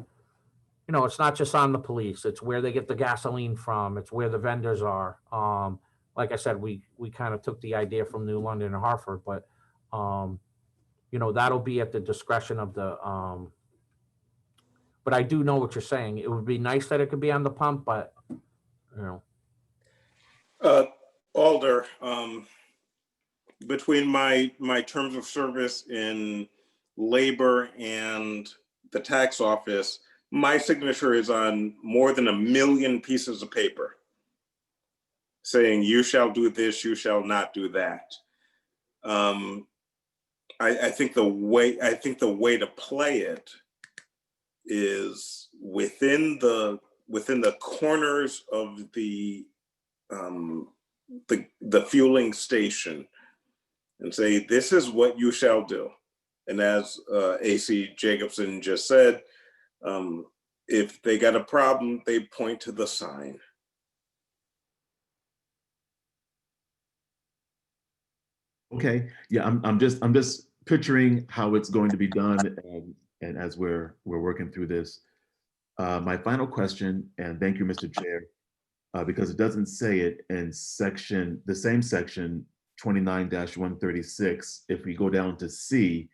[SPEAKER 7] it's not just on the police, it's where they get the gasoline from, it's where the vendors are. Like I said, we kind of took the idea from New London and Hartford, but that'll be at the discretion of the, but I do know what you're saying. It would be nice that it could be on the pump, but
[SPEAKER 10] Alder, between my terms of service in labor and the tax office, my signature is on more than 1 million pieces of paper saying you shall do this, you shall not do that. I think the way to play it is within the corners of the fueling station, and say, this is what you shall do. And as AC Jacobson just said, if they got a problem, they point to the sign.
[SPEAKER 2] Okay, yeah, I'm just picturing how it's going to be done, and as we're working through this. My final question, and thank you, Mr. Chair, because it doesn't say it in the same section 29-136. If we go down to C,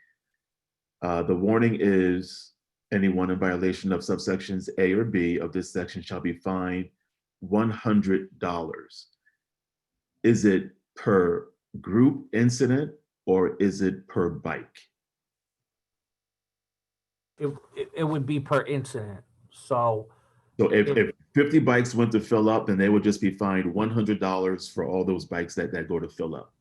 [SPEAKER 2] the warning is anyone in violation of subsections A or B of this section shall be fined $100. Is it per group incident or is it per bike?
[SPEAKER 7] it would be per incident. So
[SPEAKER 2] if 50 bikes went to fill up, then they would just be fined $100 for all those bikes that go to fill up.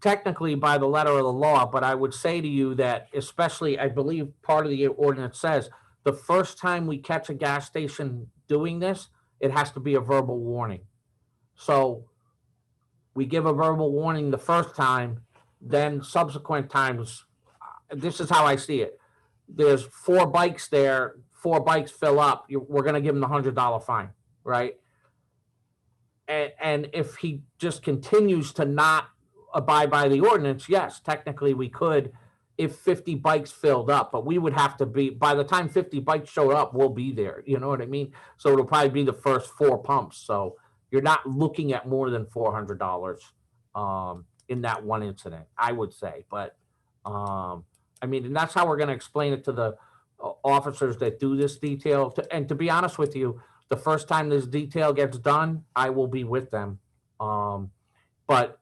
[SPEAKER 7] technically by the letter of the law, but I would say to you that, especially, I believe part of the ordinance says, the first time we catch a gas station doing this, it has to be a verbal warning. So we give a verbal warning the first time, then subsequent times, this is how I see it. There's 4 bikes there, 4 bikes fill up, we're gonna give them the $100 fine, right? And if he just continues to not abide by the ordinance, yes, technically we could, if 50 bikes filled up, but we would have to be, by the time 50 bikes show up, we'll be there, you know what I mean? So it'll probably be the first 4 pumps, so you're not looking at more than $400 in that one incident, I would say, but I mean, and that's how we're gonna explain it to the officers that do this detail, and to be honest with you, the first time this detail gets done, I will be with them. But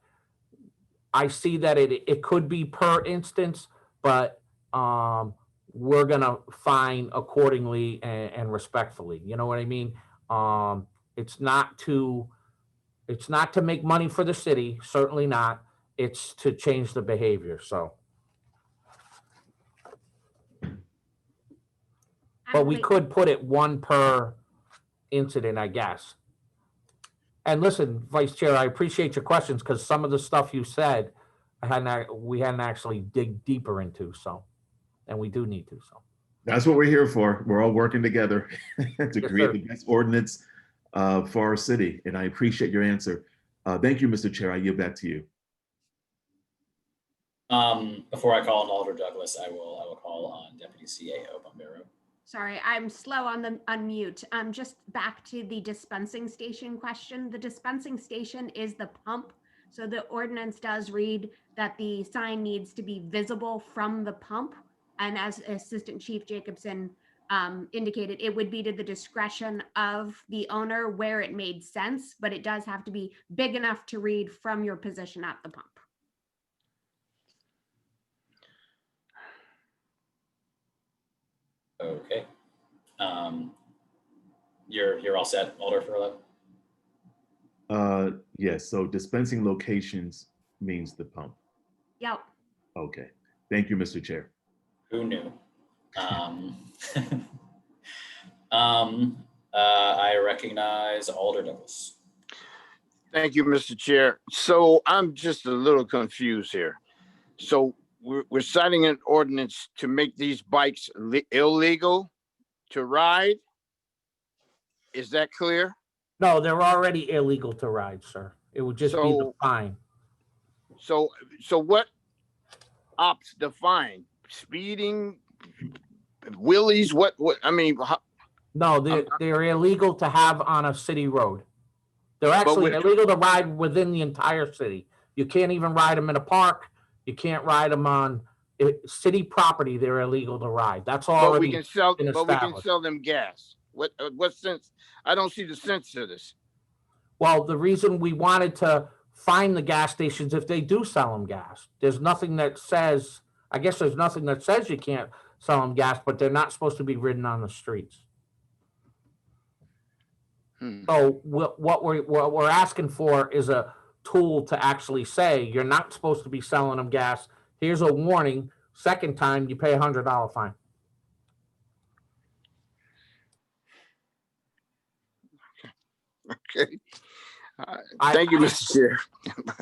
[SPEAKER 7] I see that it could be per instance, but we're gonna fine accordingly and respectfully. You know what I mean? It's not to make money for the city, certainly not. It's to change the behavior. So, but we could put it one per incident, I guess. And listen, Vice Chair, I appreciate your questions because some of the stuff you said, we hadn't actually dig deeper into. So, and we do need to. So
[SPEAKER 2] That's what we're here for. We're all working together to
[SPEAKER 7] Yes,
[SPEAKER 2] create
[SPEAKER 7] sir.
[SPEAKER 2] the best ordinance for our city. And I appreciate your answer. Thank you, Mr. Chair. I yield back to you.
[SPEAKER 1] Before I call on Alder Douglas, I will call on Deputy CAO Bombero.
[SPEAKER 11] Sorry, I'm slow on the unmute. Just back to the dispensing station question. The dispensing station is the pump. So the ordinance does read that the sign needs to be visible from the pump. And as Assistant Chief Jacobson indicated, it would be to the discretion of the owner where it made sense, but it does have to be big enough to read from your position at the pump.
[SPEAKER 1] Okay. You're all set, Alder Furlow?
[SPEAKER 2] Yes, so dispensing locations means the pump.
[SPEAKER 11] Yep.
[SPEAKER 2] Okay. Thank you, Mr. Chair.
[SPEAKER 1] Who knew? I recognize Alder Douglas.
[SPEAKER 4] Thank you, Mr. Chair. So I'm just a little confused here. So we're citing an ordinance to make these bikes illegal to ride? Is that clear?
[SPEAKER 7] no, they're already illegal to ride, sir. It would just be the
[SPEAKER 4] So-
[SPEAKER 7] fine.
[SPEAKER 4] So what opts the fine? Speeding, wheelies, what, I mean,
[SPEAKER 7] No, they're illegal to have on a city road. They're actually
[SPEAKER 4] with-
[SPEAKER 7] illegal to ride within the entire city. You can't even ride them in a park. You can't ride them on city property. They're illegal to ride. That's
[SPEAKER 4] but we
[SPEAKER 7] already
[SPEAKER 4] can sell,
[SPEAKER 7] been
[SPEAKER 4] but we can
[SPEAKER 7] established.
[SPEAKER 4] sell them gas. What sense? I don't see the sense to this.
[SPEAKER 7] Well, the reason we wanted to fine the gas stations if they do sell them gas. There's nothing that says, I guess there's nothing that says you can't sell them gas, but they're not supposed to be ridden on the streets. So what we're asking for is a tool to actually say, you're not supposed to be selling them gas. Here's a warning. Second time, you pay $100 fine.
[SPEAKER 4] Okay. Thank you, Mr. Chair.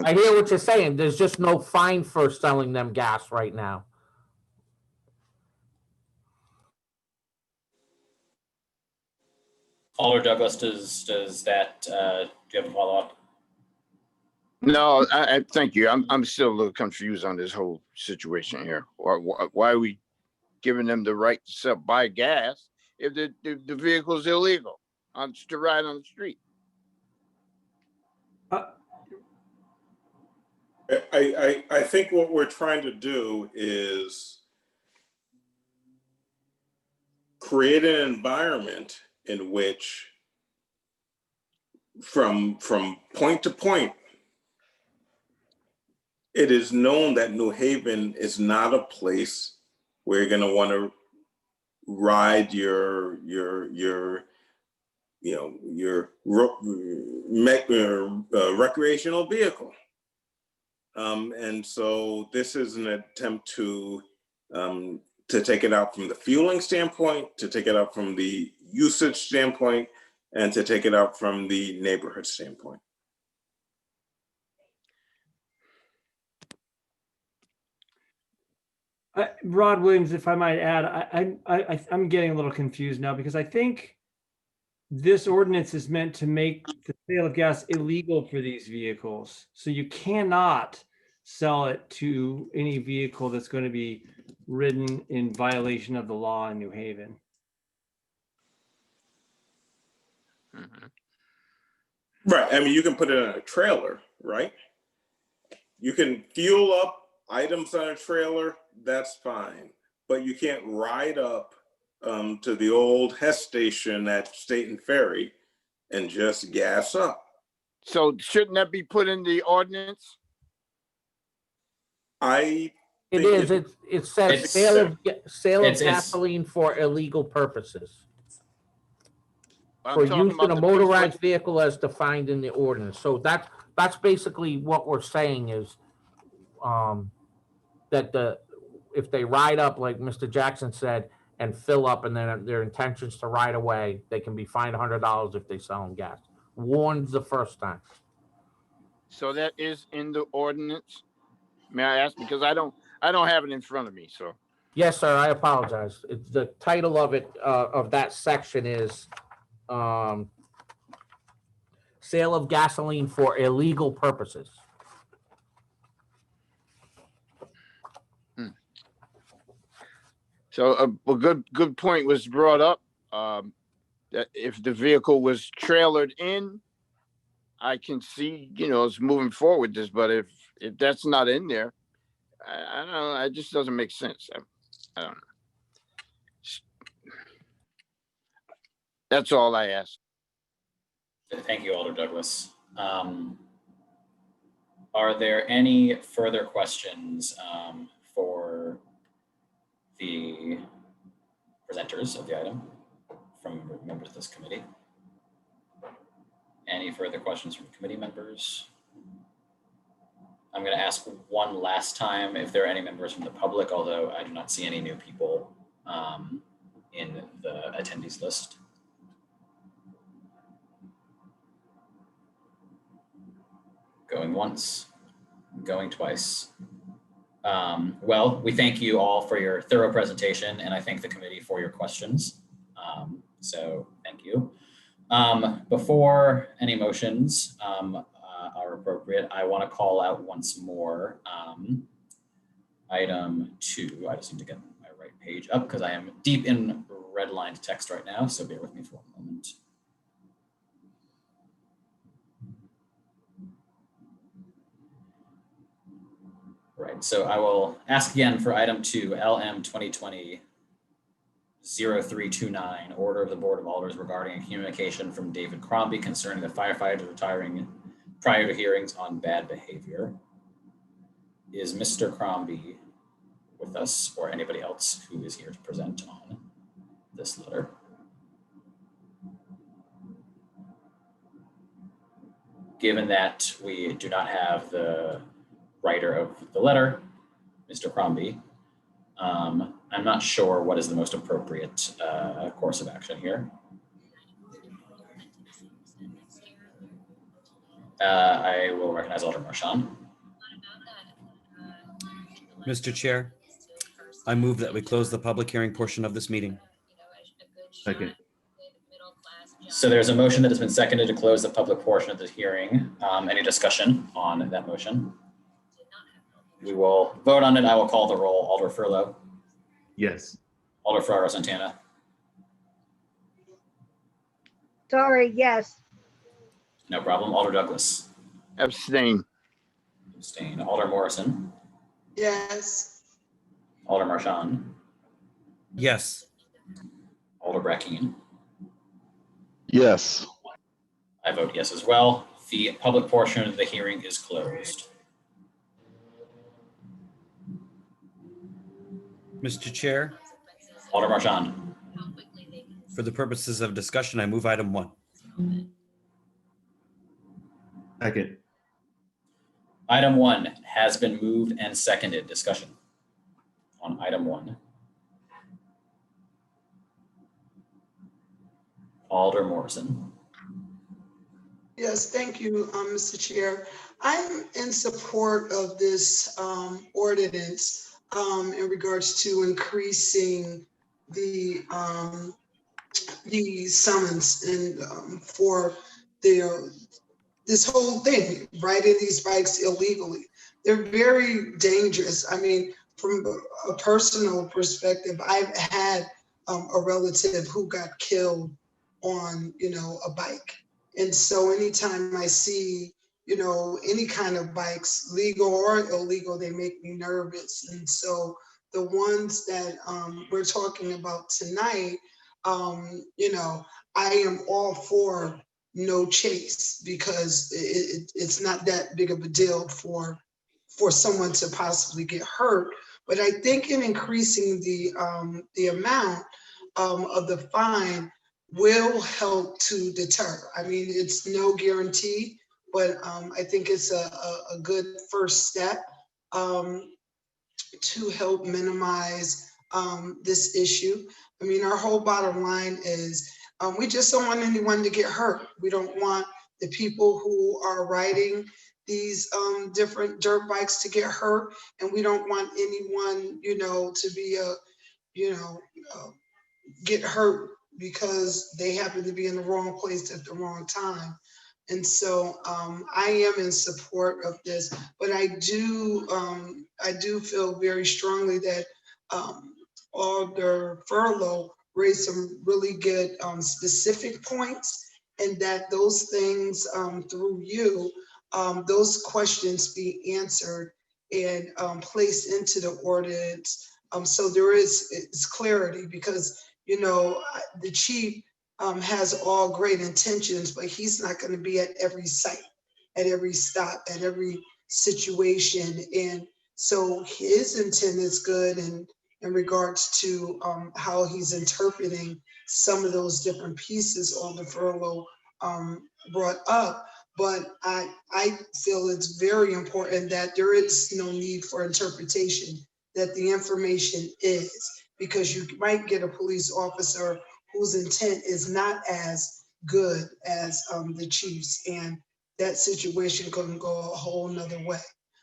[SPEAKER 7] I hear what you're saying. There's just no fine for selling them gas right now.
[SPEAKER 1] Alder Douglas, does that, do you have a follow-up?
[SPEAKER 4] No, I thank you. I'm still a little confused on this whole situation here. Why are we giving them the right to buy gas if the vehicle's illegal to ride on the street?
[SPEAKER 10] I think what we're trying to do is create an environment in which from point to point, it is known that New Haven is not a place where you're going to want to ride your recreational vehicle. And so this is an attempt to take it out from the fueling standpoint, to take it out from the usage standpoint, and to take it out from the neighborhood standpoint.
[SPEAKER 8] Rod Williams, if I might add, I'm getting a little confused now because I think this ordinance is meant to make the sale of gas illegal for these vehicles. So you cannot sell it to any vehicle that's going to be ridden in violation of the law in New Haven.
[SPEAKER 10] Right. I mean, you can put it in a trailer, right? You can fuel up items on a trailer, that's fine. But you can't ride up to the old Hess station at State and Ferry and just gas up.
[SPEAKER 4] So shouldn't that be put in the ordinance?
[SPEAKER 10] I
[SPEAKER 7] It
[SPEAKER 10] think
[SPEAKER 7] is, it says
[SPEAKER 1] It's-
[SPEAKER 7] sale of
[SPEAKER 1] it's-
[SPEAKER 7] gasoline for illegal purposes.
[SPEAKER 4] I'm
[SPEAKER 7] For
[SPEAKER 4] talking
[SPEAKER 7] use
[SPEAKER 4] about
[SPEAKER 7] in a
[SPEAKER 4] the
[SPEAKER 7] motorized vehicle as defined in the ordinance. So that's basically what we're saying is, that if they ride up, like Mr. Jackson said, and fill up and then their intentions to ride away, they can be fined $100 if they sell them gas. Warned the first time.
[SPEAKER 4] So that is in the ordinance? May I ask? Because I don't have it in front of me, so.
[SPEAKER 7] Yes, sir, I apologize. The title of it, of that section is, sale of gasoline for illegal purposes.
[SPEAKER 4] So a good point was brought up, that if the vehicle was trailered in, I can see, it's moving forward this, but if that's not in there, I don't know, it just doesn't make sense. I don't know. That's all I ask.
[SPEAKER 1] Thank you, Alder Douglas. Are there any further questions for the presenters of the item from members of this committee? Any further questions from committee members? I'm going to ask one last time if there are any members from the public, although I do not see any new people in the attendees list. Going once, going twice. Well, we thank you all for your thorough presentation, and I thank the committee for your questions. So thank you. Before any motions are appropriate, I want to call out once more item 2. I just need to get my right page up because I am deep in redlined text right now, so bear with me for a moment. Right, so I will ask again for item 2, LM 2020-0329, order of the Board of Alders regarding a communication from David Crombie concerning the firefighter retiring prior to hearings on bad behavior. Is Mr. Crombie with us or anybody else who is here to present on this letter? Given that we do not have the writer of the letter, Mr. Crombie, I'm not sure what is the most appropriate course of action here. I will recognize Alder Marchand.
[SPEAKER 5] Mr. Chair, I move that we close the public hearing portion of this meeting.
[SPEAKER 2] Second.
[SPEAKER 1] So there's a motion that has been seconded to close the public portion of the hearing. Any discussion on that motion? We will vote on it. I will call the roll. Alder Furlow.
[SPEAKER 2] Yes.
[SPEAKER 1] Alder Ferraro Santana.
[SPEAKER 3] Sorry, yes.
[SPEAKER 1] No problem. Alder Douglas.
[SPEAKER 4] Abstain.
[SPEAKER 1] Abstain. Alder Morrison.
[SPEAKER 9] Yes.
[SPEAKER 1] Alder Marchand.
[SPEAKER 5] Yes.
[SPEAKER 1] Alder Brackeen.
[SPEAKER 12] Yes.
[SPEAKER 1] I vote yes as well. The public portion of the hearing is closed.
[SPEAKER 5] Mr. Chair,
[SPEAKER 1] Alder Marchand.
[SPEAKER 5] for the purposes of discussion, I move item 1.
[SPEAKER 2] Second.
[SPEAKER 1] Item 1 has been moved and seconded. Discussion on item 1. Alder Morrison.
[SPEAKER 9] Yes, thank you, Mr. Chair. I'm in support of this ordinance in regards to increasing the summons and for this whole thing, riding these bikes illegally. They're very dangerous. I mean, from a personal perspective, I've had a relative who got killed on, a bike. And so anytime I see, any kind of bikes, legal or illegal, they make me nervous. And so the ones that we're talking about tonight, I am all for no chase because it's not that big of a deal for for someone to possibly get hurt. But I think in increasing the amount of the fine will help to deter. I mean, it's no guarantee, but I think it's a good first step to help minimize this issue. I mean, our whole bottom line is we just don't want anyone to get hurt. We don't want the people who are riding these different dirt bikes to get hurt, and we don't want anyone, you know, to be get hurt because they happen to be in the wrong place at the wrong time. And so I am in support of this, but I do feel very strongly that Alder Furlow raised some really good specific points, and that those things through you, those questions be answered and placed into the ordinance. So there is clarity, because, you know, the chief has all great intentions, but he's not going to be at every site, at every stop, at every situation. And so his intent is good in regards to how he's interpreting some of those different pieces Alder Furlow brought up. But I feel it's very important that there is no need for interpretation, that the information is, because you might get a police officer whose intent is not as good as the chief's, and that situation can go a whole nother way.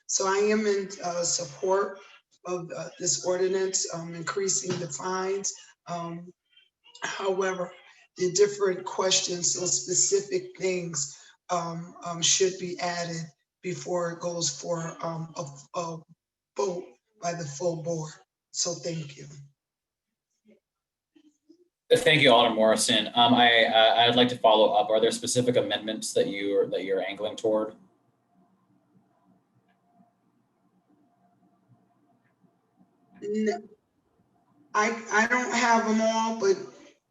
[SPEAKER 9] So I am in support of this ordinance, increasing the fines. However, the different questions, those specific things should be added before it goes for a vote by the full board. So thank you.
[SPEAKER 1] Thank you, Alder Morrison. I'd like to follow up. Are there specific amendments that you're angling toward?
[SPEAKER 9] No, I don't have them all, but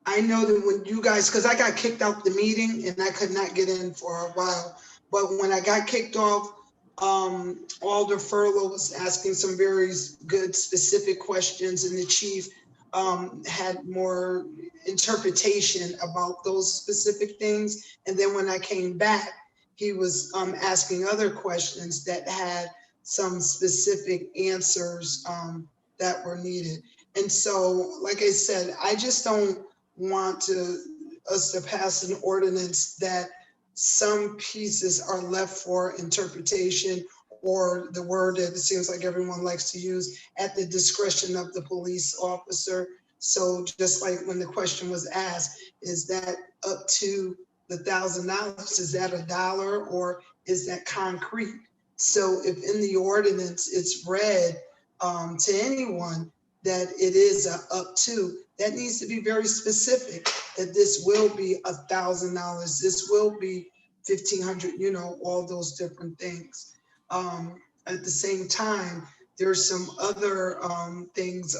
[SPEAKER 9] I know that when you guys, because I got kicked out the meeting and I could not get in for a while, but when I got kicked off, Alder Furlow was asking some very good specific questions, and the chief had more interpretation about those specific things. And then when I came back, he was asking other questions that had some specific answers that were needed. And so, like I said, I just don't want us to pass an ordinance that some pieces are left for interpretation, or the word that it seems like everyone likes to use, at the discretion of the police officer. So just like when the question was asked, is that up to the $1,000? Is that $1, or is that concrete? So if in the ordinance it's read to anyone that it is up to, that needs to be very specific, that this will be $1,000, this will be $1,500, you know, all those different things. At the same time, there's some other things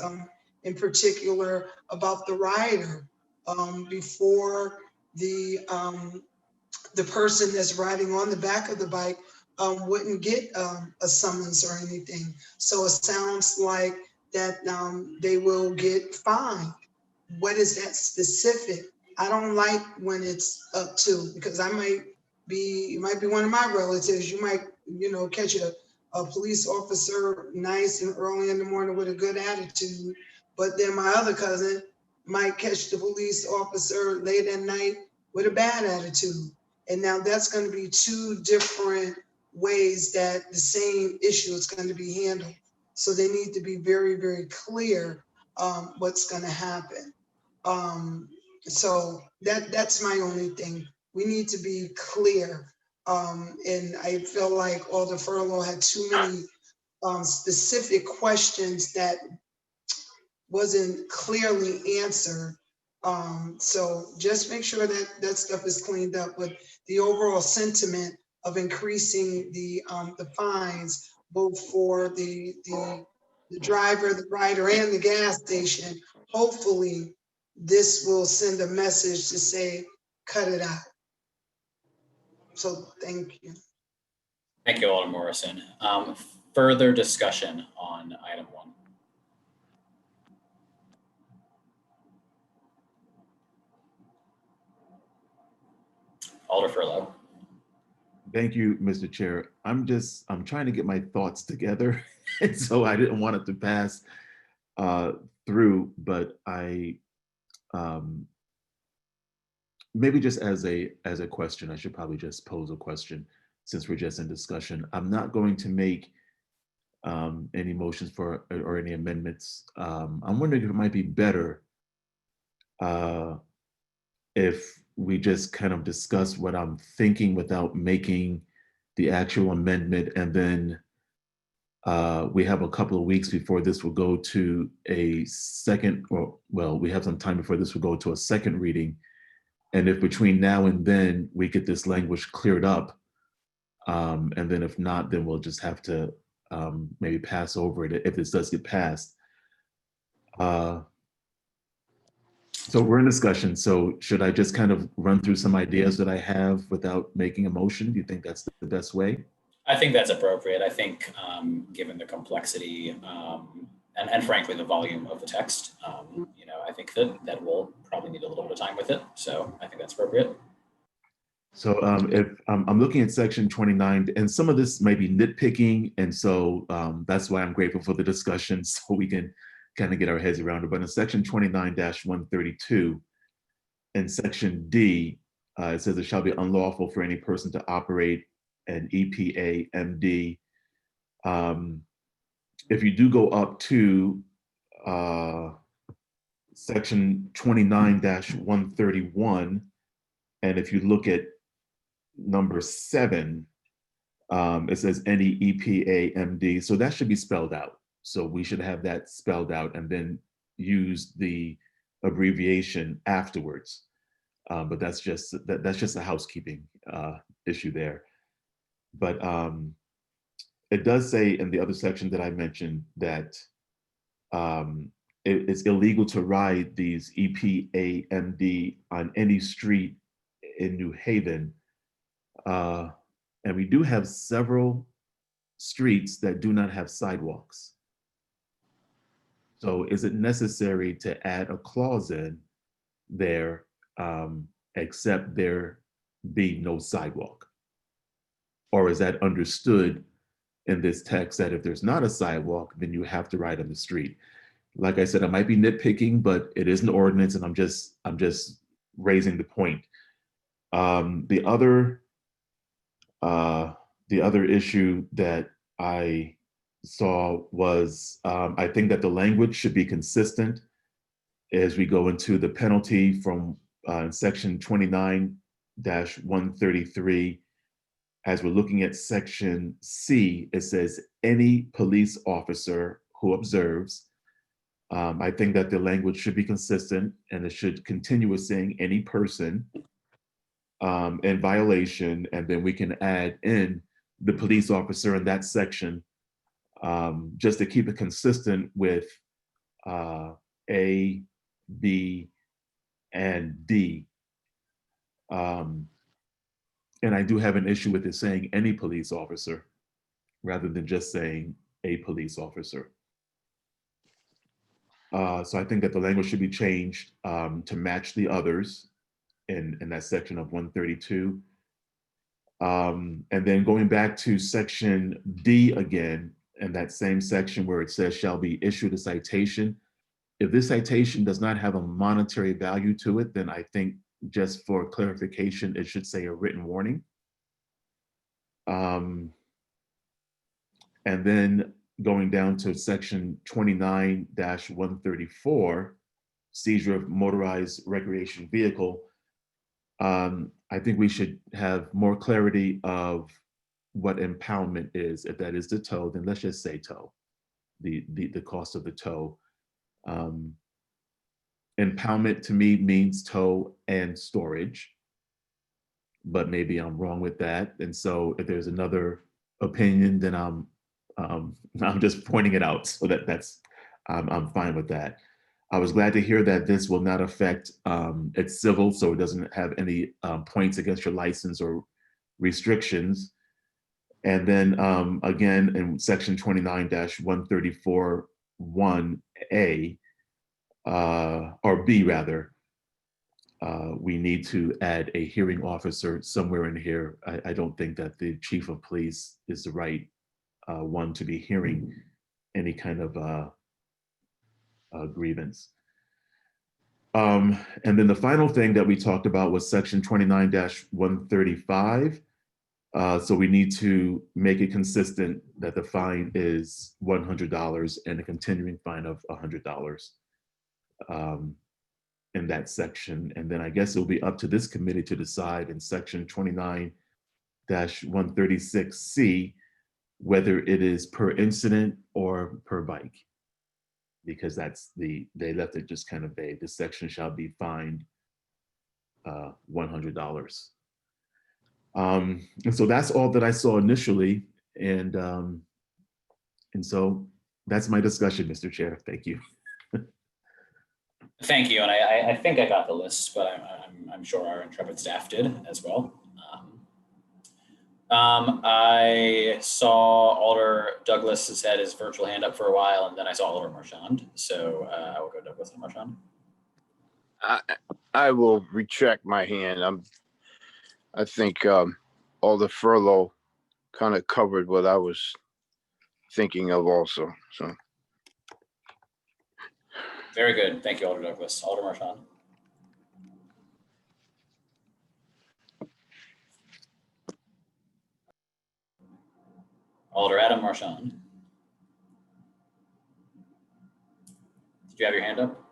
[SPEAKER 9] in particular about the rider. Before the person that's riding on the back of the bike wouldn't get a summons or anything. So it sounds like that they will get fined. What is that specific? I don't like when it's up to, because it might be one of my relatives. You might, you know, catch a police officer nice and early in the morning with a good attitude, but then my other cousin might catch the police officer late at night with a bad attitude. And now that's going to be two different ways that the same issue is going to be handled. So they need to be very, very clear what's going to happen. So that's my only thing. We need to be clear. And I feel like Alder Furlow had too many specific questions that wasn't clearly answered. So just make sure that that stuff is cleaned up. But the overall sentiment of increasing the fines, both for the driver, the rider, and the gas station, hopefully this will send a message to say, cut it out. So thank you.
[SPEAKER 1] Thank you, Alder Morrison. further discussion on item 1? Alder Furlow.
[SPEAKER 2] Thank you, Mr. Chair. I'm trying to get my thoughts together. And so I didn't want it to pass through, but I, maybe just as a question, I should probably just pose a question since we're just in discussion. I'm not going to make any motions for or any amendments. I'm wondering if it might be better if we just kind of discuss what I'm thinking without making the actual amendment, and then we have a couple of weeks before this will go to a second, or well, we have some time before this will go to a second reading. And if between now and then we get this language cleared up, and then if not, then we'll just have to maybe pass over it if this does get passed. So we're in discussion. So should I just kind of run through some ideas that I have without making a motion? Do you think that's the best way?
[SPEAKER 1] I think that's appropriate. I think given the complexity and frankly the volume of the text, I think that we'll probably need a little bit of time with it. So I think that's appropriate. So
[SPEAKER 2] if I'm looking at section 29, and some of this may be nitpicking, and so that's why I'm grateful for the discussion, so we can kind of get our heads around it. But in section 29-132, in section D, it says it shall be unlawful for any person to operate an EPA MD. If you do go up to section 29-131, and if you look at number 7, it says any EPA MD. So that should be spelled out. So we should have that spelled out and then use the abbreviation afterwards. But that's just a housekeeping issue there. But it does say in the other section that I mentioned that it's illegal to ride these EPA MD on any street in New Haven. And we do have several streets that do not have sidewalks. So is it necessary to add a clause in there, except there be no sidewalk? Or is that understood in this text that if there's not a sidewalk, then you have to ride on the street? Like I said, I might be nitpicking, but it is an ordinance, and I'm just raising the point. The other issue that I saw was I think that the language should be consistent as we go into the penalty from section 29-133. As we're looking at section C, it says any police officer who observes. I think that the language should be consistent, and it should continue with saying any person in violation, and then we can add in the police officer in that section, just to keep it consistent with A, B, and D. And I do have an issue with it saying any police officer rather than just saying a police officer. So I think that the language should be changed to match the others in that section of 132. And then going back to section D again, and that same section where it says shall be issued a citation. If this citation does not have a monetary value to it, then I think just for clarification, it should say a written warning. And then going down to section 29-134, seizure of motorized recreation vehicle. I think we should have more clarity of what impoundment is. If that is the tow, then let's just say tow, the cost of the tow. Impoundment to me means tow and storage, but maybe I'm wrong with that. And so if there's another opinion, then I'm just pointing it out, so I'm fine with that. I was glad to hear that this will not affect, it's civil, so it doesn't have any points against your license or restrictions. And then again, in section 29-134(1)(a), or B rather, we need to add a hearing officer somewhere in here. I don't think that the chief of police is the right one to be hearing any kind of grievance. And then the final thing that we talked about was section 29-135. So we need to make it consistent that the fine is $100 and a continuing fine of $100 in that section. And then I guess it'll be up to this committee to decide in section 29-136C whether it is per incident or per bike, because that's they left it just kind of vague. This section shall be fined $100. And so that's all that I saw initially. And so that's my discussion, Mr. Chair. Thank you.
[SPEAKER 1] Thank you, and I think I got the list, but I'm sure our intrepid staff did as well. I saw Alder Douglas has had his virtual hand up for a while, and then I saw Alder Marchand. So I will go Douglas and Marchand.
[SPEAKER 4] I will recheck my hand. I think all the furlough kind of covered what I was thinking of also. So.
[SPEAKER 1] Very good. Thank you, Alder Douglas. Alder Marchand. Alder Adam Marchand. Did you have your hand up?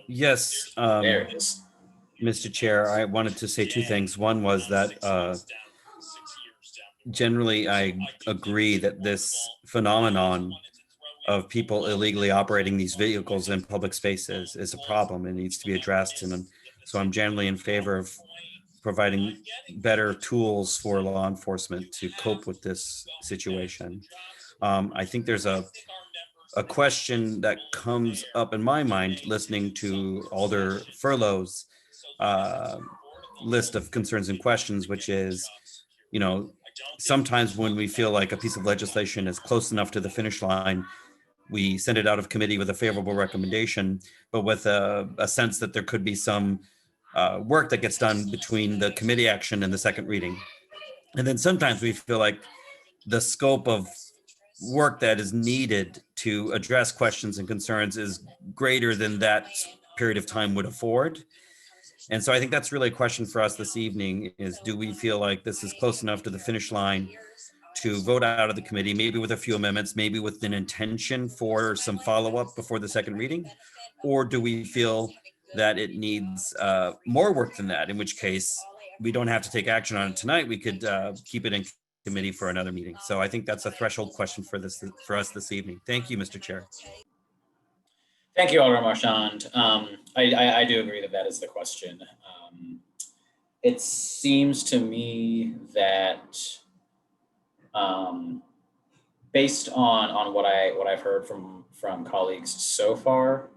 [SPEAKER 5] Yes.
[SPEAKER 1] There it is.
[SPEAKER 5] Mr. Chair, I wanted to say two things. One was that generally I agree that this phenomenon of people illegally operating these vehicles in public spaces is a problem and needs to be addressed. And so I'm generally in favor of providing better tools for law enforcement to cope with this situation. I think there's a question that comes up in my mind listening to Alder Furlow's list of concerns and questions, which is, you know, sometimes when we feel like a piece of legislation is close enough to the finish line, we send it out of committee with a favorable recommendation, but with a sense that there could be some work that gets done between the committee action and the second reading. And then sometimes we feel like the scope of work that is needed to address questions and concerns is greater than that period of time would afford. And so I think that's really a question for us this evening is, do we feel like this is close enough to the finish line to vote out of the committee, maybe with a few amendments, maybe with an intention for some follow-up before the second reading? Or do we feel that it needs more work than that, in which case we don't have to take action on it tonight. We could keep it in committee for another meeting. So I think that's a threshold question for us this evening. Thank you, Mr. Chair.
[SPEAKER 1] Thank you, Alder Marchand. I do agree that that is the question. It seems to me that based on what I've heard from colleagues so far,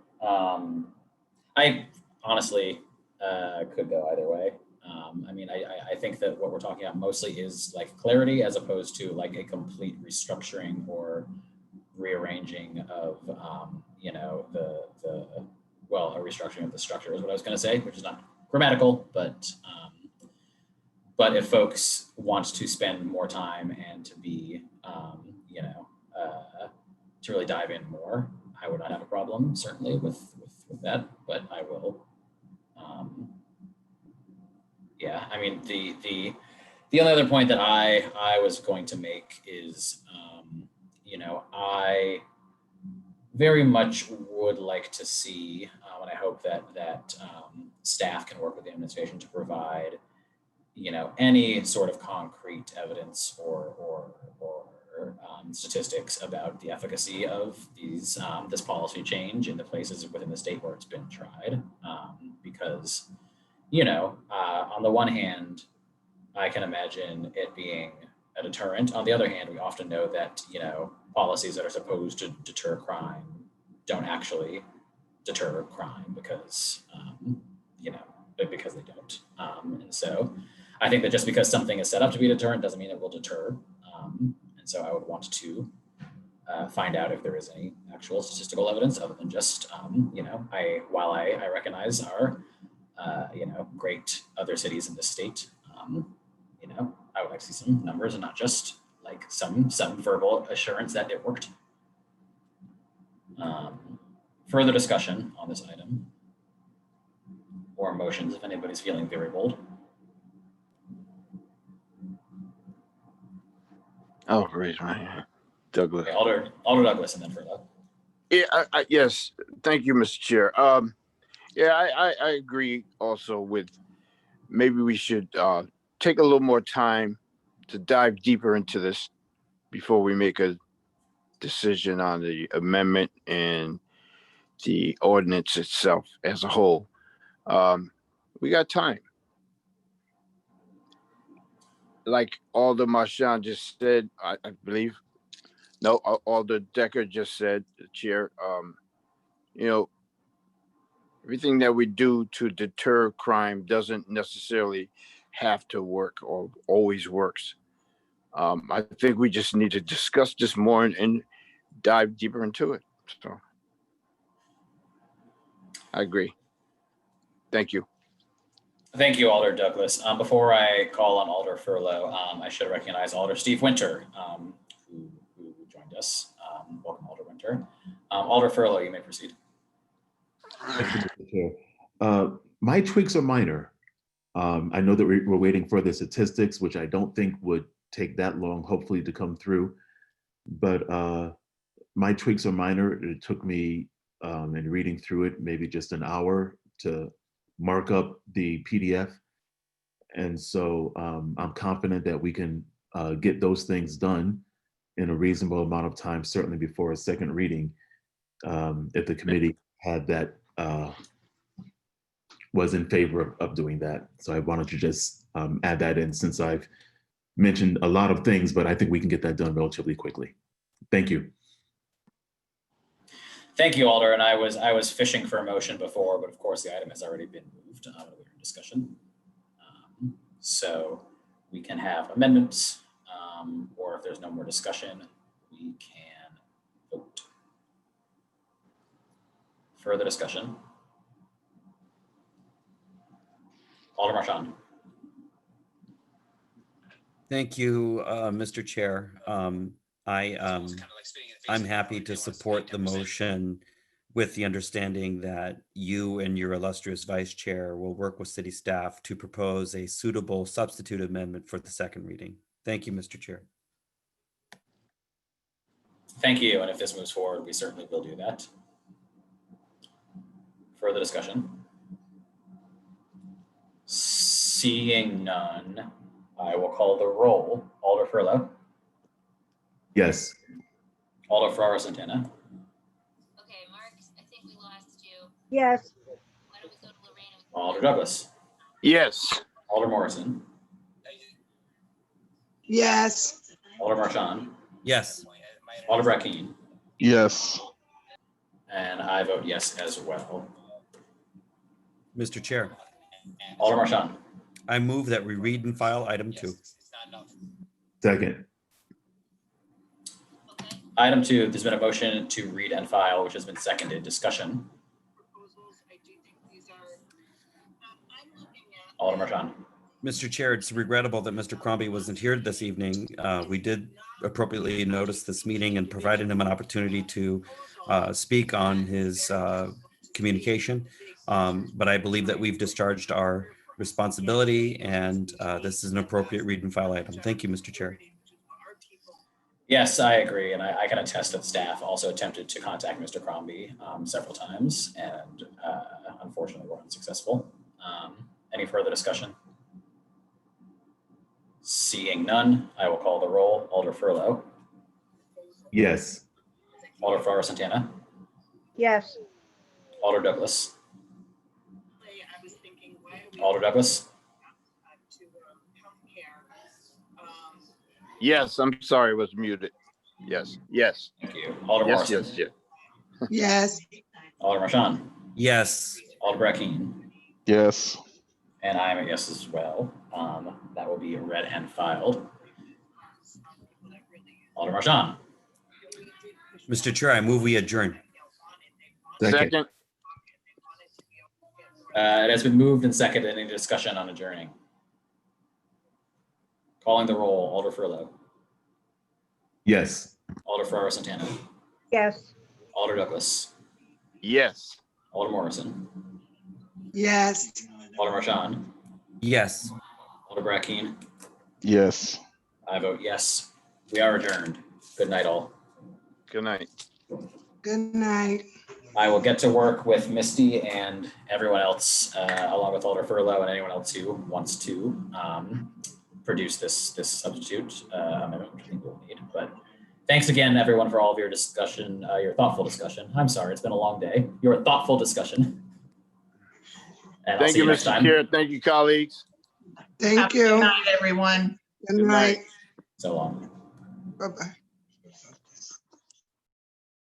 [SPEAKER 1] I honestly could go either way. I mean, I think that what we're talking about mostly is like clarity as opposed to like a complete restructuring or rearranging of, you know, a restructuring of the structure is what I was going to say, which is not grammatical, but if folks want to spend more time and to be, you know, to really dive in more, I would not have a problem certainly with that, but I will. Yeah, I mean, the only other point that I was going to make is, you know, I very much would like to see, and I hope that staff can work with the administration to provide, you know, any sort of concrete evidence or statistics about the efficacy of these this policy change in the places within the state where it's been tried, because, you know, on the one hand, I can imagine it being a deterrent. On the other hand, we often know that, you know, policies that are supposed to deter crime don't actually deter crime because, you know, because they don't. And so I think that just because something is set up to be a deterrent doesn't mean it will deter. And so I would want to find out if there is any actual statistical evidence other than just, while I recognize our, great other cities in this state, I would like to see some numbers and not just like some verbal assurance that it worked. Further discussion on this item or motions if anybody's feeling very bold.
[SPEAKER 4] Oh, raise my hand. Douglas.
[SPEAKER 1] Okay, Alder Douglas and then Furlow.
[SPEAKER 4] Yeah, yes. Thank you, Mr. Chair. Yeah, I agree also with maybe we should take a little more time to dive deeper into this before we make a decision on the amendment and the ordinance itself as a whole. We got time. Like Alder Marchand just said, I believe. No, Alder Decker just said, the chair, everything that we do to deter crime doesn't necessarily have to work or always works. I think we just need to discuss this more and dive deeper into it. So I agree. Thank you.
[SPEAKER 1] Thank you, Alder Douglas. Before I call on Alder Furlow, I should recognize Alder Steve Winter, who joined us. Welcome, Alder Winter. Alder Furlow, you may proceed.
[SPEAKER 2] Thank you, Mr. Chair. My tweaks are minor. I know that we're waiting for the statistics, which I don't think would take that long, hopefully, to come through. But my tweaks are minor. It took me, in reading through it, maybe just an hour to mark up the PDF. And so I'm confident that we can get those things done in a reasonable amount of time, certainly before a second reading, if the committee had that, was in favor of doing that. So I wanted to just add that in, since I've mentioned a lot of things, but I think we can get that done relatively quickly. Thank you.
[SPEAKER 1] Thank you, Alder. And I was fishing for a motion before, but of course the item has already been moved. We're in discussion. So we can have amendments, or if there's no more discussion, we can vote. Further discussion. Alder Marchand.
[SPEAKER 5] Thank you, Mr. Chair. I'm happy to support the motion with the understanding that you and your illustrious vice chair will work with city staff to propose a suitable substitute amendment for the second reading. Thank you, Mr. Chair.
[SPEAKER 1] Thank you. And if this moves forward, we certainly will do that. Further discussion. Seeing none, I will call the roll. Alder Furlow.
[SPEAKER 2] Yes.
[SPEAKER 1] Alder Ferraro Santana.
[SPEAKER 14] Okay, Mark, I think we lost you.
[SPEAKER 3] Yes.
[SPEAKER 14] Why don't we go to Lorena?
[SPEAKER 1] Alder Douglas.
[SPEAKER 4] Yes.
[SPEAKER 1] Alder Morrison.
[SPEAKER 9] Yes.
[SPEAKER 1] Alder Marchand.
[SPEAKER 5] Yes.
[SPEAKER 1] Alder Brackeen.
[SPEAKER 12] Yes.
[SPEAKER 1] And I vote yes as well.
[SPEAKER 5] Mr. Chair,
[SPEAKER 1] Alder Marchand.
[SPEAKER 5] I move that we read and file item 2.
[SPEAKER 2] Second.
[SPEAKER 1] Item 2, there's been a motion to read and file, which has been seconded. Discussion. Alder Marchand.
[SPEAKER 5] Mr. Chair, it's regrettable that Mr. Crombie wasn't here this evening. We did appropriately notice this meeting and provided him an opportunity to speak on his communication. But I believe that we've discharged our responsibility, and this is an appropriate read and file item. Thank you, Mr. Chair.
[SPEAKER 1] Yes, I agree. And I can attest that staff also attempted to contact Mr. Crombie several times, and unfortunately were unsuccessful. Any further discussion? Seeing none, I will call the roll. Alder Furlow.
[SPEAKER 2] Yes.
[SPEAKER 1] Alder Ferraro Santana.
[SPEAKER 3] Yes.
[SPEAKER 1] Alder Douglas. Alder Douglas.
[SPEAKER 4] Yes, I'm sorry, it was muted. Yes, yes.
[SPEAKER 1] Thank you. Alder
[SPEAKER 4] Yes,
[SPEAKER 1] Morrison.
[SPEAKER 4] yes, yes.
[SPEAKER 9] Yes.
[SPEAKER 1] Alder Marchand.
[SPEAKER 5] Yes.
[SPEAKER 1] Alder Brackeen.
[SPEAKER 12] Yes.
[SPEAKER 1] And I'm a yes as well. That will be read and filed. Alder Marchand.
[SPEAKER 5] Mr. Chair, I move we adjourn.
[SPEAKER 2] Second.
[SPEAKER 4] Second,
[SPEAKER 1] It has been moved and seconded. Any discussion on adjourning? Calling the roll, Alder Furlow,
[SPEAKER 2] Yes.
[SPEAKER 1] Alder Ferraro Santana,
[SPEAKER 3] Yes.
[SPEAKER 1] Alder Douglas,
[SPEAKER 4] yes.
[SPEAKER 1] Alder Morrison,
[SPEAKER 9] Yes.
[SPEAKER 1] Alder Marchand,
[SPEAKER 5] Yes.
[SPEAKER 1] Alder Brackeen.
[SPEAKER 12] Yes.
[SPEAKER 1] I vote yes. We are adjourned. Good night, all.
[SPEAKER 4] Good night.
[SPEAKER 9] Good night.
[SPEAKER 1] I will get to work with Misty and everyone else, along with Alder Furlow and anyone else who wants to produce this substitute amendment, which I think we'll need. But thanks again, everyone, for all of your discussion, your thoughtful discussion. I'm sorry, it's been a long day. Your thoughtful discussion. And I'll
[SPEAKER 4] Thank
[SPEAKER 1] see
[SPEAKER 4] you,
[SPEAKER 1] you next
[SPEAKER 4] Mr.
[SPEAKER 1] time.
[SPEAKER 4] Chair. Thank you, colleagues.
[SPEAKER 9] Thank
[SPEAKER 6] Have a
[SPEAKER 9] you.
[SPEAKER 6] Good night, everyone.
[SPEAKER 9] Good
[SPEAKER 4] Good night.
[SPEAKER 9] night.
[SPEAKER 1] So long.
[SPEAKER 9] Bye-bye.